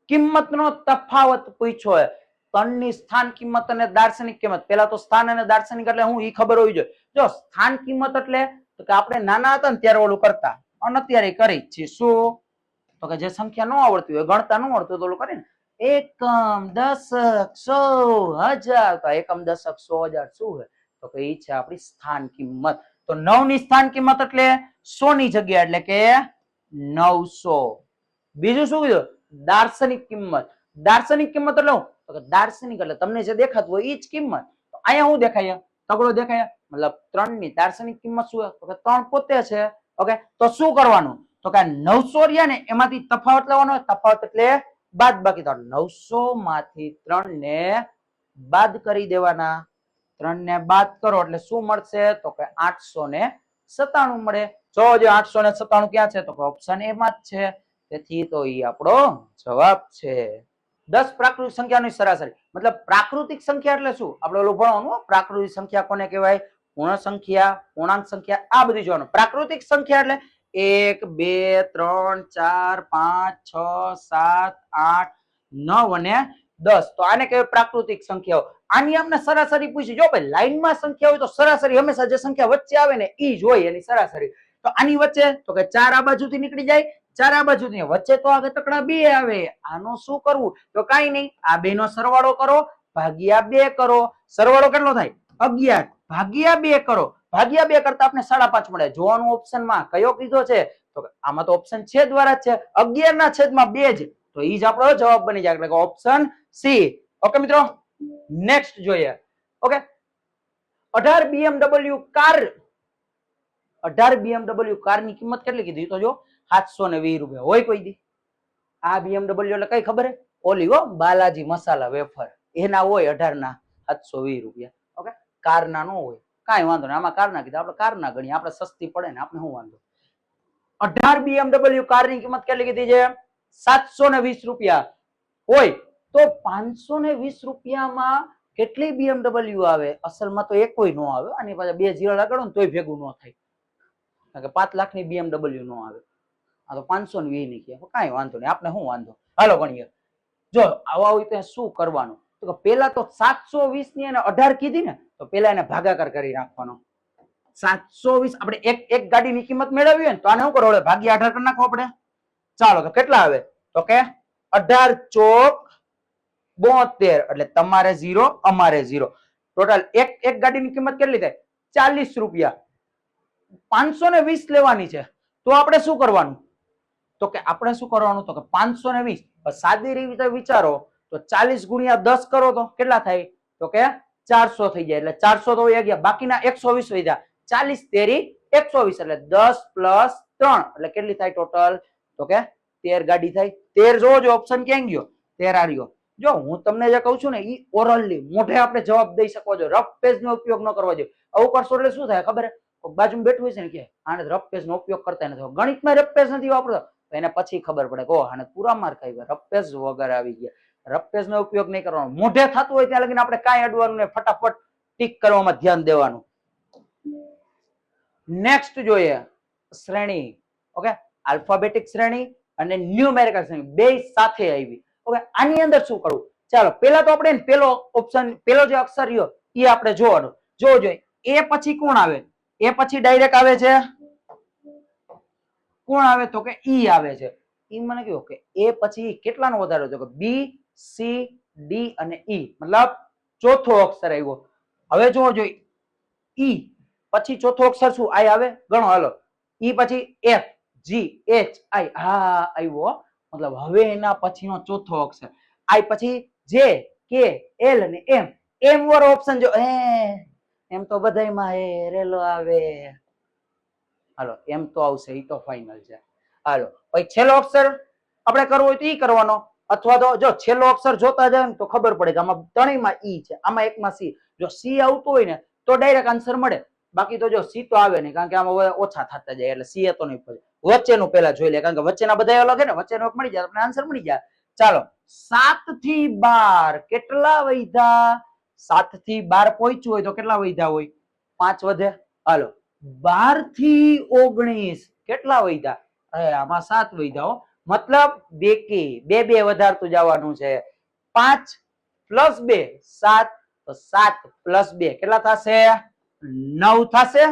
કિંમતનો તફાવત પૂછ્યો છે. 3 ની સ્થાન કિંમત અને દાર્શનિક કિંમત. પેલા તો સ્થાન અને દાર્શનિક એટલે હું ઈ ખબર હોવી જોઈએ. જો સ્થાન કિંમત એટલે તો કે આપણે નાના હતા ને ત્યારે ઓલું કરતા અને અત્યારે કરી જ છે. શું? તો કે જે સંખ્યા ન આવડતી હોય, ગણતા ન આવડતું તો ઓલું કરે ને, એકમ, દશક, સો, હજાર. તો એકમ, દશક, સો, હજાર શું છે? તો કે ઈ છે આપણી સ્થાન કિંમત. તો 9 ની સ્થાન કિંમત એટલે 100 ની જગ્યા એટલે કે 900. બીજું શું કીધું? દાર્શનિક કિંમત. દાર્શનિક કિંમત એટલે શું? તો કે દાર્શનિક એટલે તમને જે દેખાતું હોય ઈ જ કિંમત. તો અહીંયા શું દેખાય? તગડો દેખાય. મતલબ 3 ની દાર્શનિક કિંમત શું? તો કે 3 પોતે છે. ઓકે, તો શું કરવાનું? તો કે 900 રહ્યા ને એમાંથી તફાવત લેવાનો. તફાવત એટલે બાદ બાકી. તો 900 માંથી 3 ને બાદ કરી દેવાના. 3 ને બાદ કરો એટલે શું મળશે? તો કે 897 મળે. જો 897 ક્યાં છે? તો કે ઓપ્શન એ માં જ છે. તેથી તો ઈ આપણો જવાબ છે. 10 પ્રાકૃતિક સંખ્યાની સરાસરી. મતલબ પ્રાકૃતિક સંખ્યા એટલે શું? આપણે ઓલું ભણવાનું. પ્રાકૃતિક સંખ્યા કોને કહેવાય? પૂર્ણ સંખ્યા, પૂર્ણાંક સંખ્યા, આ બધું જોવાનું. પ્રાકૃતિક સંખ્યા એટલે 1, 2, 3, 4, 5, 6, 7, 8, 9 અને 10. તો આને કહેવાય પ્રાકૃતિક સંખ્યાઓ. આની આપણે સરાસરી પૂછી. જો ભાઈ લાઈનમાં સંખ્યા હોય તો સરાસરી હંમેશા જે સંખ્યા વચ્ચે આવે ને ઈ જ હોય એની સરાસરી. તો આની વચ્ચે તો કે 4 આ બાજુથી નીકળી જાય, 4 આ બાજુથી, વચ્ચે તો આગળ તકડા 2 આવે. આનું શું કરવું? તો કાઈ નહીં, આ બે નો સરવાળો કરો ભાગ્યા 2 કરો. સરવાળો કેટલો થાય? 11 ભાગ્યા 2 કરો. ભાગ્યા 2 કરતા આપણે 5.5 મળે. જોવાનું ઓપ્શનમાં કયો કીધો છે? તો આમાં તો ઓપ્શન છેદ વાળા જ છે. 11 ના છેદમાં 2 જ. તો ઈ જ આપણો જવાબ બની જાય. એટલે કે ઓપ્શન સી. ઓકે મિત્રો, નેક્સ્ટ જોઈએ. Okay, 18 BMW car. 18 BMW car ની કિંમત કેટલી કીધી? તો જો 720 રૂપિયા. હોય કોઈ દી? આ BMW એટલે કઈ ખબર હે? ઓલી હો, બાલાજી મસાલા વેફર. એના હોય 18 ના 720 રૂપિયા. ઓકે, કાર ના નો હોય. કાંઈ વાંધો નહીં. આમાં કાર ના કીધા, આપણે કાર ના ગણીએ. આપણે સસ્તી પડે ને, આપણે શું વાંધો? 18 BMW કાર ની કિંમત કેટલી કીધી છે? 720 રૂપિયા. હોય તો 520 રૂપિયામાં કેટલી BMW આવે? અસલમાં તો એક કોઈ નો આવે. આની પાછળ 2 0 લગાડો ને તોય ભેગું ન થાય. કારણ કે 5 લાખ ની BMW નો આવે. આ તો 520 ની કે કાંઈ વાંધો નહીં. આપણે શું વાંધો? હાલો ગણીએ. જો આવા હોય તો શું કરવાનું? તો પેલા તો 720 ની અને 18 કીધી ને, તો પેલા એને ભાગાકાર કરી નાખવાનો. 720 આપણે એક ગાડીની કિંમત મેળવી હોય ને તો આને શું કરો? ભાગ્યા 18 કરી નાખો આપણે. ચાલો તો કેટલા આવે? તો કે 18 ચોક 72. એટલે તમારે 0, અમારે 0. ટોટલ એક ગાડીની કિંમત કેટલી થાય? 40 રૂપિયા. 520 લેવાની છે. તો આપણે શું કરવાનું? તો કે આપણે શું કરવાનું? તો કે 520. સાદી રીતે વિચારો તો 40 ગુણ્યા 10 કરો તો કેટલા થાય? તો કે 400 થઈ જાય. એટલે 400 તો વહી ગયા. બાકીના 120 વહી જાય. 40 તેરી 120 એટલે 10 પ્લસ 3 એટલે કેટલી થાય ટોટલ? તો કે 13 ગાડી થાય. 13 જોવો ઓપ્શન ક્યાં ગયો? 13 આ રહ્યો. જો હું તમને જે કહું છું ને એ ઓરલી મોઢે આપણે જવાબ દઈ શકો છો, રફ પેજ નો ઉપયોગ ન કરવો જોઈએ. આવું કરશો એટલે શું થાય ખબર? બાજુમાં બેઠું હોય છે ને કે આને રફ પેજ નો ઉપયોગ કરતા નથી, ગણિતમાં રફ પેજ નથી વાપરતો, એને પછી ખબર પડે કે આને પૂરા માર્ક આવ્યા, રફ પેજ વગર આવી ગયા. રફ પેજ નો ઉપયોગ નહીં કરવાનો. મોઢે થતું હોય ત્યાં લગીને આપણે કાંઈ અડવાનું નહીં, ફટાફટ ટીક કરવામાં ધ્યાન દેવાનું. નેક્સ્ટ જોઈએ શ્રેણી. ઓકે, આલ્ફાબેટિક શ્રેણી અને ન્યુમેરિકલ શ્રેણી બે સાથે આવી. ઓકે, આની અંદર શું કરવું? ચાલો પેલા તો આપણે પેલો ઓપ્શન, પેલો જે અક્ષર રહ્યો એ આપણે જોવાનો. જોવો જોઈએ એ પછી કોણ આવે? એ પછી ડાયરેક્ટ આવે છે કોણ આવે? તો કે ઈ આવે છે. ઈ મને કહ્યું કે એ પછી કેટલાનો વધારો છે? બી, સી, ડી અને ઈ, મતલબ ચોથો અક્ષર આવ્યો. હવે જોવો જોઈએ ઈ પછી ચોથો અક્ષર શું આઈ આવે? ગણો હાલો. ઈ પછી એફ, જી, એચ, આઈ. હા આવ્યો, મતલબ હવે એના પછીનો ચોથો અક્ષર. આઈ પછી જે, કે, એલ અને એમ. એમ વાળો ઓપ્શન જો એમ તો બધાયમાં એ રેલો આવે. હાલો એમ તો આવશે, એ તો ફાઇનલ છે. હાલો પછી છેલ્લો અક્ષર આપણે કરવો હોય તો ઈ કરવાનો, અથવા તો જો છેલ્લો અક્ષર જોતા જાય ને તો ખબર પડે કે આમાં ત્રણેયમાં ઈ છે, આમાં એકમાં સી. જો સી આવતું હોય ને તો ડાયરેક્ટ આન્સર મળે, બાકી તો જો સી તો આવે નહીં, કારણ કે આમાં ઓછા થતા જાય એટલે સી તો નહીં પડે. વચ્ચેનું પેલા જોઈ લે, કારણ કે વચ્ચેના બધા અલગ છે ને, વચ્ચેનો મળી જાય આપણે આન્સર મળી જાય. ચાલો 7 થી 12 કેટલા વધ્યા? 7 થી 12 પહોંચ્યું હોય તો કેટલા વધ્યા હોય? 5 વધે. હાલો 12 થી 19 કેટલા વધ્યા? આમાં 7 વધ્યા. મતલબ બે વધારતું જવાનું છે. 5 પ્લસ 2 7, તો 7 પ્લસ 2 કેટલા થશે? 9 થશે.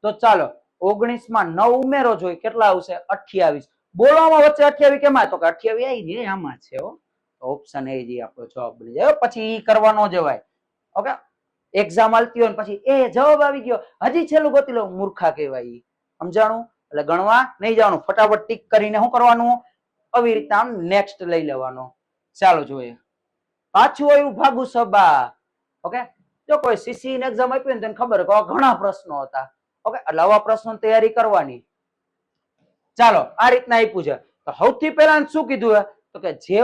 તો ચાલો 19 માં 9 ઉમેરો જોઈએ, કેટલા આવશે? 28. બોલવામાં વચ્ચે 28 કેમાં? તો કે 28 આવી જાય આમાં છે. ઓપ્શન એ જે આપણો જવાબ બની જાય. પછી ઈ કરવાનો જવાય. ઓકે, એક્ઝામ આલતી હોય પછી એ જવાબ આવી ગયો, હજી છેલ્લું ગોતી લો, મૂર્ખા કહેવાય. સમજાણું? એટલે ગણવા નહીં જવાનું, ફટાફટ ટીક કરીને શું કરવાનું? આવી રીતના આમ નેક્સ્ટ લઈ લેવાનો. ચાલો જોઈએ પાછું આવ્યું ભાગુ સભા. ઓકે, જો કોઈ સીસી એક્ઝામ આપી ને તેને ખબર કે ઘણા પ્રશ્નો હતા. ઓકે, એટલે આવા પ્રશ્નો તૈયારી કરવાની. ચાલો આ રીતના આપ્યું છે. તો સૌથી પહેલા શું કીધું? તો કે જે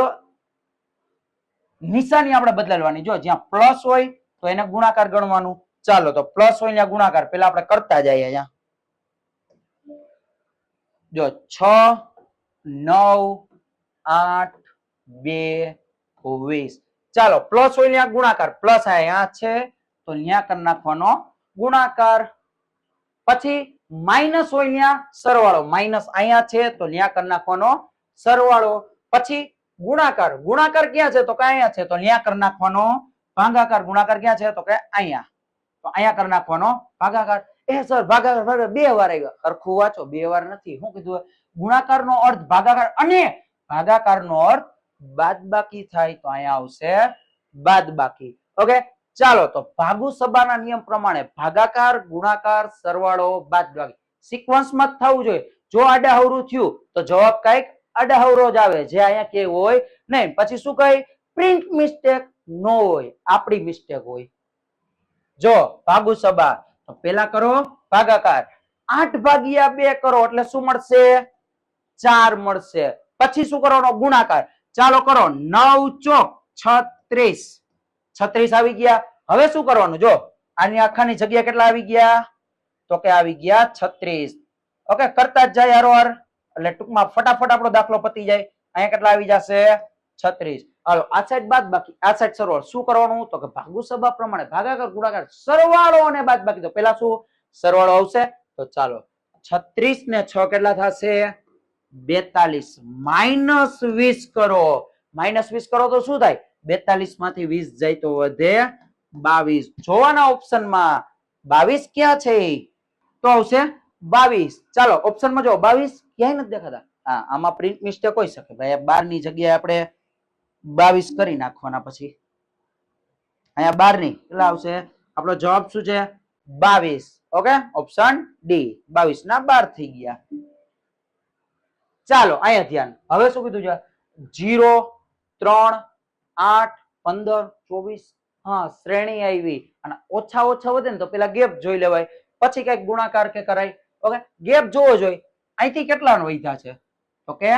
નિશાની આપણે બદલવાની. જો જ્યાં પ્લસ હોય તો એને ગુણાકાર ગણવાનું. ચાલો તો પ્લસ હોય ત્યાં ગુણાકાર પેલા આપણે કરતા જઈએ. અહીંયા જો 6, 9, 8, 2, 20. ચાલો પ્લસ હોય ત્યાં ગુણાકાર, પ્લસ અહીંયા છે તો ત્યાં કરી નાખવાનો ગુણાકાર. પછી માઇનસ હોય ત્યાં સરવાળો, માઇનસ અહીંયા છે તો ત્યાં કરી નાખવાનો સરવાળો. પછી ગુણાકાર, ગુણાકાર ક્યાં છે? તો કે અહીંયા છે તો ત્યાં કરી નાખવાનો ભાગાકાર. ગુણાકાર ક્યાં છે? તો કે અહીંયા, તો અહીંયા કરી નાખવાનો ભાગાકાર. સર ભાગાકાર 2 વાર આવ્યો. સરખું વાંચો, 2 વાર નથી. શું કીધું? ગુણાકાર નો અર્થ ભાગાકાર અને ભાગાકાર નો અર્થ બાદબાકી થાય, તો અહીંયા આવશે બાદબાકી. ઓકે, ચાલો તો ભાગુ સભાના નિયમ પ્રમાણે ભાગાકાર, ગુણાકાર, સરવાળો, બાદબાકી સિક્વન્સમાં જ થવું જોઈએ. જો આડાહવરું થયું તો જવાબ કઈક આડાહવરો જ આવે, જે અહીંયા કે હોય નહીં. પછી શું કહે? પ્રિન્ટ મિસ્ટેક નો હોય, આપણી મિસ્ટેક હોય. જો ભાગુ સભા તો પેલા કરો ભાગાકાર. 8 ભાગ્યા 2 કરો એટલે શું મળશે? 4 મળશે. પછી શું કરવાનો? ગુણાકાર. ચાલો કરો 9 ચોક 36, 36 આવી ગયા. હવે શું કરવાનું? જો આની આખાની જગ્યા કેટલા આવી ગયા? તો કે આવી ગયા 36. ઓકે, કરતા જ જાય હારોહાર, એટલે ટૂંકમાં ફટાફટ આપણો દાખલો પતી જાય. અહીંયા કેટલા આવી જશે? 36. હાલો આ સાઈડ બાદબાકી, આ સાઈડ સરવાળો. શું કરવાનું? તો કે ભાગુ સભા પ્રમાણે ભાગાકાર, ગુણાકાર, સરવાળો અને બાદબાકી. તો પેલા શું સરવાળો આવશે? તો ચાલો 36 ને 6 કેટલા થશે? 42. માઇનસ 20 કરો. માઇનસ 20 કરો તો શું થાય? 42 માંથી 20 જાય તો વધે 22. જોવાના ઓપ્શનમાં 22 ક્યાં છે? તો આવશે 22. ચાલો ઓપ્શનમાં જો 22 ક્યાંય નથી દેખાતા. હા, આમાં પ્રિન્ટ મિસ્ટેક હોઈ શકે ભાઈ. 12 ની જગ્યાએ આપણે 22 કરી નાખવાના. પછી અહીંયા 12 ની કેટલા આવશે? આપણો જવાબ શું છે? 22. Okay, option D. 22 ના 12 થઈ ગયા. ચાલો અહીંયા ધ્યાન. હવે શું કીધું છે? 0, 3, 8, 15, 24. હા, શ્રેણી આવી અને ઓછા વધે ને તો પેલા ગેપ જોઈ લેવાય. પછી કઈક ગુણાકાર કે કરાય. ઓકે, ગેપ જોવો જોઈએ અહીંથી કેટલા વધ્યા છે તો કે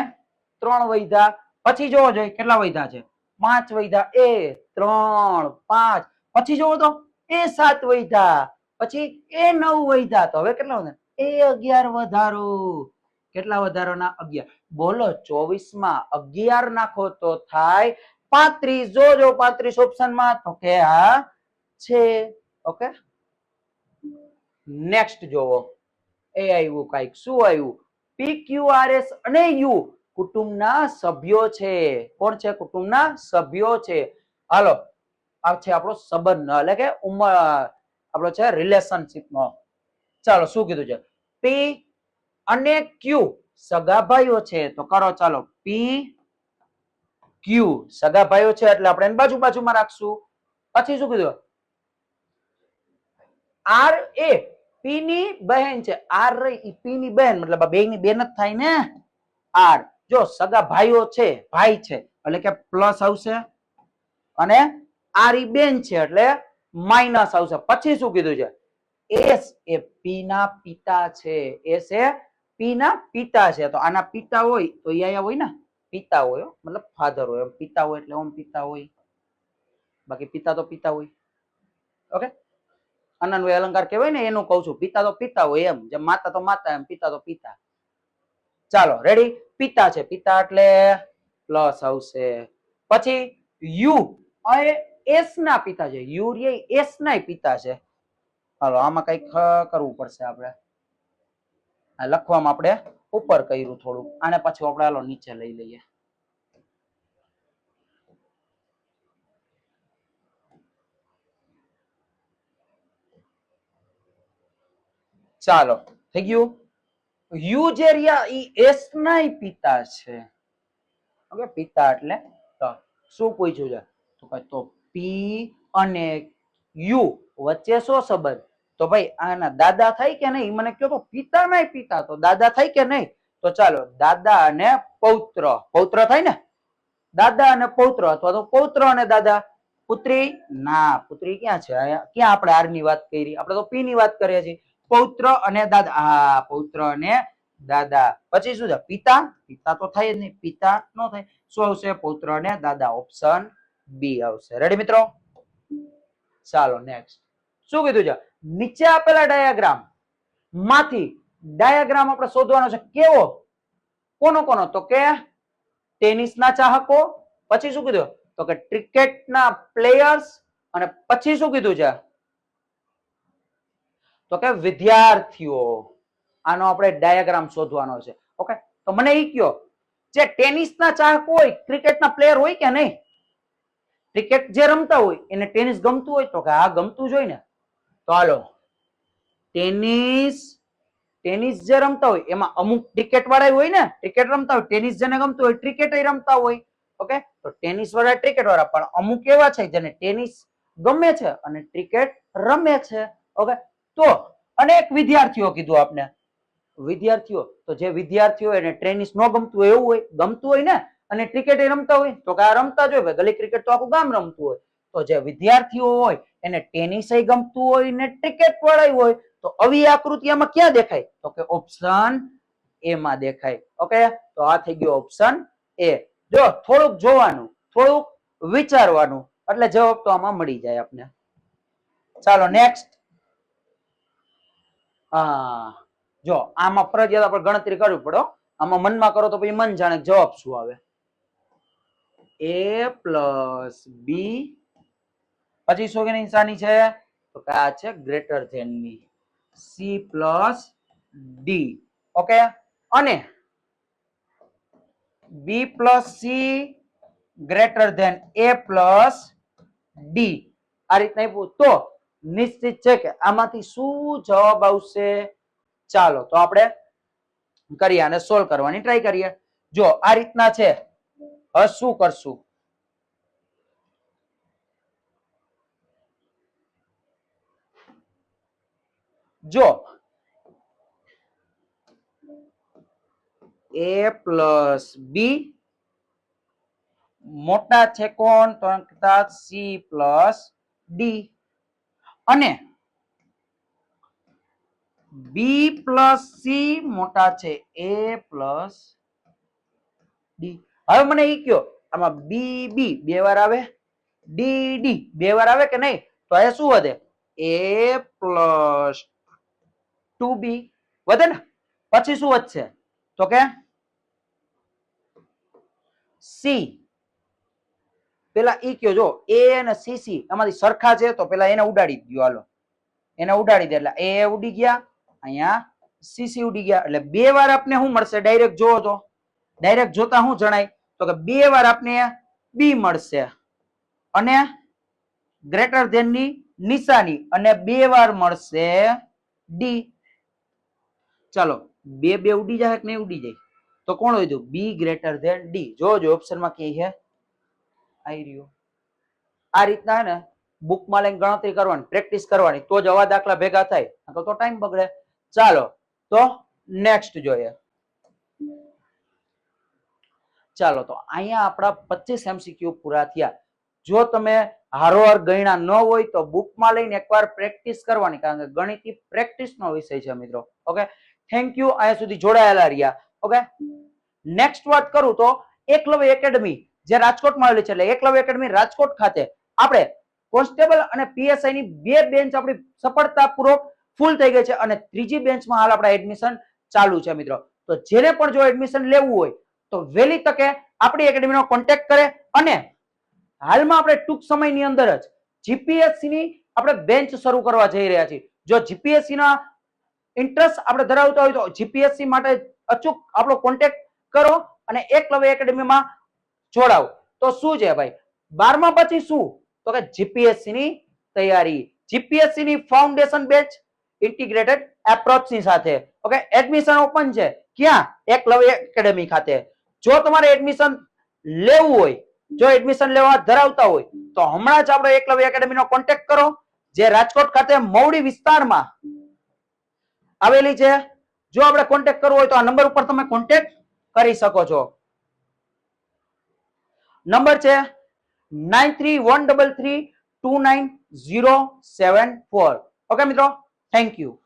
3 વધ્યા. પછી જોવો જોઈએ કેટલા વધ્યા છે 5 વધ્યા. એ 3 5 પછી જોવો તો એ 7 વધ્યા. પછી એ 9 વધ્યા. તો હવે કેટલા વધ્યા એ 11 વધારો. કેટલા વધારાના 11. બોલો 24 માં 11 નાખો તો થાય 35. જોજો 35 ઓપ્શન માં તો કે આ છે. ઓકે, નેક્સ્ટ જોવો એ આવ્યું કઈક. શું આવ્યું? PQRS અને U કુટુંબના સભ્યો છે. કોણ છે? કુટુંબના સભ્યો છે. હાલો, આ છે આપણો સંબંધ એટલે કે ઉંમર આપણો છે રિલેશનશિપ નો. ચાલો શું કીધું છે? P અને Q સગા ભાઈઓ છે. તો કરો ચાલો P Q સગા ભાઈઓ છે એટલે આપણે બાજુ બાજુમાં રાખશું. પછી શું કીધું? R એ P ની બહેન છે. R રહી P ની બહેન મતલબ બે ની બેન જ થાય ને. R જો સગા ભાઈઓ છે, ભાઈ છે એટલે કે પ્લસ આવશે અને R ઈ બેન છે એટલે માઇનસ આવશે. પછી શું કીધું છે? S એ P ના પિતા છે. S એ P ના પિતા છે. તો આના પિતા હોય તો અહીંયા હોય ને પિતા હોય મતલબ ફાધર હોય. પિતા હોય એટલે ઓમ પિતા હોય, બાકી પિતા તો પિતા હોય. ઓકે, અનન્વય અલંકાર કહેવાય ને એનું કહું છું. પિતા તો પિતા હોય એમ, જેમ માતા તો માતા એમ પિતા તો પિતા. ચાલો રેડી. પિતા છે, પિતા એટલે પ્લસ આવશે. પછી યુ એ એસ ના પિતા છે. યુ રે એસ ના પિતા છે. હાલો આમાં કઈક કરવું પડશે આપણે. લખવામાં આપણે ઉપર કર્યું થોડું. આને પાછું આપણે હાલો નીચે લઈ લઈએ. ચાલો થઈ ગયું. યુ જે રહ્યા ઈ એસ ના પિતા છે. ઓકે, પિતા એટલે તો શું પૂછ્યું છે? તો પી અને યુ વચ્ચે શું સંબંધ? તો ભાઈ આના દાદા થાય કે નહીં મને કહો તો. પિતા નહીં પિતા તો દાદા થાય કે નહીં? તો ચાલો દાદા અને પૌત્ર. પૌત્ર થાય ને. દાદા અને પૌત્ર અથવા તો પૌત્ર અને દાદા. પુત્રી ના, પુત્રી ક્યાં છે? ક્યાં આપણે આર ની વાત કરી? આપણે તો પી ની વાત કરીએ છીએ. પૌત્ર અને દાદા. હા, પૌત્ર અને દાદા. પછી શું છે? પિતા. પિતા તો થાય જ નહીં. પિતા નો થાય. શું આવશે? પૌત્ર અને દાદા. ઓપ્શન બી આવશે. રેડી મિત્રો? ચાલો નેક્સ્ટ. શું કીધું છે? નીચે આપેલા ડાયાગ્રામ માંથી ડાયાગ્રામ આપણે શોધવાનો છે. કેવો? કોનો કોનો? તો કે ટેનિસ ના ચાહકો. પછી શું કીધું? તો કે ક્રિકેટ ના પ્લેયર્સ. અને પછી શું કીધું છે? તો કે વિદ્યાર્થીઓ. આનો આપણે ડાયાગ્રામ શોધવાનો છે. ઓકે, તો મને એ કયો જે ટેનિસ ના ચાહકો હોય ક્રિકેટ ના પ્લેયર હોય કે નહીં? ક્રિકેટ જે રમતા હોય એને ટેનિસ ગમતું હોય તો કે હા ગમતું જ હોય ને. તો હાલો ટેનિસ ટેનિસ જે રમતા હોય એમાં અમુક ક્રિકેટ વાળા હોય ને. ક્રિકેટ રમતા હોય ટેનિસ જેને ગમતું હોય ક્રિકેટ રમતા હોય. ઓકે, તો ટેનિસ વાળા ક્રિકેટ વાળા પણ અમુક એવા છે જેને ટેનિસ ગમે છે અને ક્રિકેટ રમે છે. ઓકે, તો અનેક વિદ્યાર્થીઓ કીધું આપણે. વિદ્યાર્થીઓ તો જે વિદ્યાર્થીઓ એને ટેનિસ ન ગમતું હોય એવું હોય, ગમતું હોય ને અને ક્રિકેટ રમતા હોય તો કે આ રમતા જ હોય. ગલી ક્રિકેટ તો આખું ગામ રમતું હોય. તો જે વિદ્યાર્થીઓ હોય એને ટેનિસ ગમતું હોય ને ક્રિકેટ વાળા હોય. તો આવી આકૃતિ આમાં ક્યાં દેખાય? તો કે ઓપ્શન એ માં દેખાય. ઓકે, તો આ થઈ ગયો ઓપ્શન એ. જો થોડુંક જોવાનું, થોડુંક વિચારવાનું એટલે જવાબ તો આમાં મળી જાય આપને. ચાલો નેક્સ્ટ. હા, જો આમાં ફરજિયાત આપણે ગણતરી કરવી પડે. આમાં મનમાં કરો તો પછી મન જાણે જવાબ શું આવે. a પ્લસ બી પછી શું કે નિશાની છે? તો કે આ છે ગ્રેટર ધેન ની. C plus D. ઓકે, અને બી પ્લસ સી ગ્રેટર ધેન એ પ્લસ ડી. આ રીતના આપ્યું તો નિશ્ચિત છે કે આમાંથી શું જવાબ આવશે? ચાલો તો આપણે કરીએ અને સોલ્વ કરવાની ટ્રાય કરીએ. જો આ રીતના છે. હવે શું કરશું? જો એ પ્લસ બી મોટા છે કોણ? તો સી પ્લસ ડી. અને બી પ્લસ સી મોટા છે એ પ્લસ ડી. હવે મને ઈ કયો આમાં બી બી બે વાર આવે, ડી ડી બે વાર આવે કે નહીં? તો એ શું વધે? એ પ્લસ 2b વધે ને? પછી શું વધશે? તો કે સી. પેલા ઈ કયો જો એ અને સીસી આમાંથી સરખા છે તો પેલા એને ઉડાડી દો. હાલો એને ઉડાડી દે એટલે એ ઉડી ગયા, અહીંયા સીસી ઉડી ગયા. એટલે બે વાર આપને શું મળશે? ડાયરેક્ટ જોવો તો ડાયરેક્ટ જોતા શું જણાય? તો કે બે વાર આપને બી મળશે અને ગ્રેટર ધેન ની નિશાની અને બે વાર મળશે ડી. ચાલો બે બે ઉડી જાય કે નહીં ઉડી જાય? તો કોણ હોય? B greater than D. જોજો ઓપ્શનમાં કે છે આવી રહ્યું. આ રીતના હે ને બુકમાં લઈને ગણતરી કરવાની, પ્રેક્ટિસ કરવાની, તો જ આવા દાખલા ભેગા થાય, તો ટાઈમ બગડે. ચાલો તો નેક્સ્ટ જોઈએ. ચાલો તો અહીંયા આપણા 25 MCQ પૂરા થયા. જો તમે હારોહાર ગણ્યા ન હોય તો બુકમાં લઈને એકવાર પ્રેક્ટિસ કરવાની, કારણ કે ગણિત પ્રેક્ટિસનો વિષય છે મિત્રો. ઓકે, થેન્ક યુ અહીંયા સુધી જોડાયેલા રહ્યા. ઓકે, નેક્સ્ટ વાત કરું તો એકલવ્ય એકેડમી જે રાજકોટમાં આવેલી છે, એટલે એકલવ્ય એકેડમી રાજકોટ ખાતે આપણે કોન્સ્ટેબલ અને પીએસઆઈ ની બે બેન્ચ આપણી સફળતાપૂર્વક ફૂલ થઈ ગઈ છે અને ત્રીજી બેન્ચમાં હાલ આપણા એડમિશન ચાલુ છે મિત્રો. તો જેને પણ જો એડમિશન લેવું હોય તો વહેલી તકે આપણી એકેડમીનો કોન્ટેક્ટ કરે અને હાલમાં આપણે ટૂંક સમયની અંદર જ જીપીએસસી ની આપણે બેન્ચ શરૂ કરવા જઈ રહ્યા છીએ. જો જીપીએસસી ના ઇન્ટરેસ્ટ આપણે ધરાવતા હોય તો જીપીએસસી માટે અચૂક આપણો કોન્ટેક્ટ કરો અને એકલવ્ય એકેડમીમાં જોડાઓ. તો શું છે ભાઈ, 12મા પછી શું? તો કે જીપીએસસી ની તૈયારી, જીપીએસસી ની ફાઉન્ડેશન બેચ ઇન્ટિગ્રેટેડ એપ્રોચ ની સાથે. ઓકે, એડમિશન ઓપન છે ક્યાં? એકલવ્ય એકેડમી ખાતે. જો તમારે એડમિશન લેવું હોય, જો એડમિશન લેવા ધરાવતા હોય તો હમણાં જ આપણે એકલવ્ય એકેડમીનો કોન્ટેક્ટ કરો, જે રાજકોટ ખાતે મવડી વિસ્તારમાં આવેલી છે. જો આપણે કોન્ટેક્ટ કરવો હોય તો આ નંબર ઉપર તમે કોન્ટેક્ટ કરી શકો છો. નંબર છે 9313329074. ઓકે મિત્રો, થેન્ક યુ.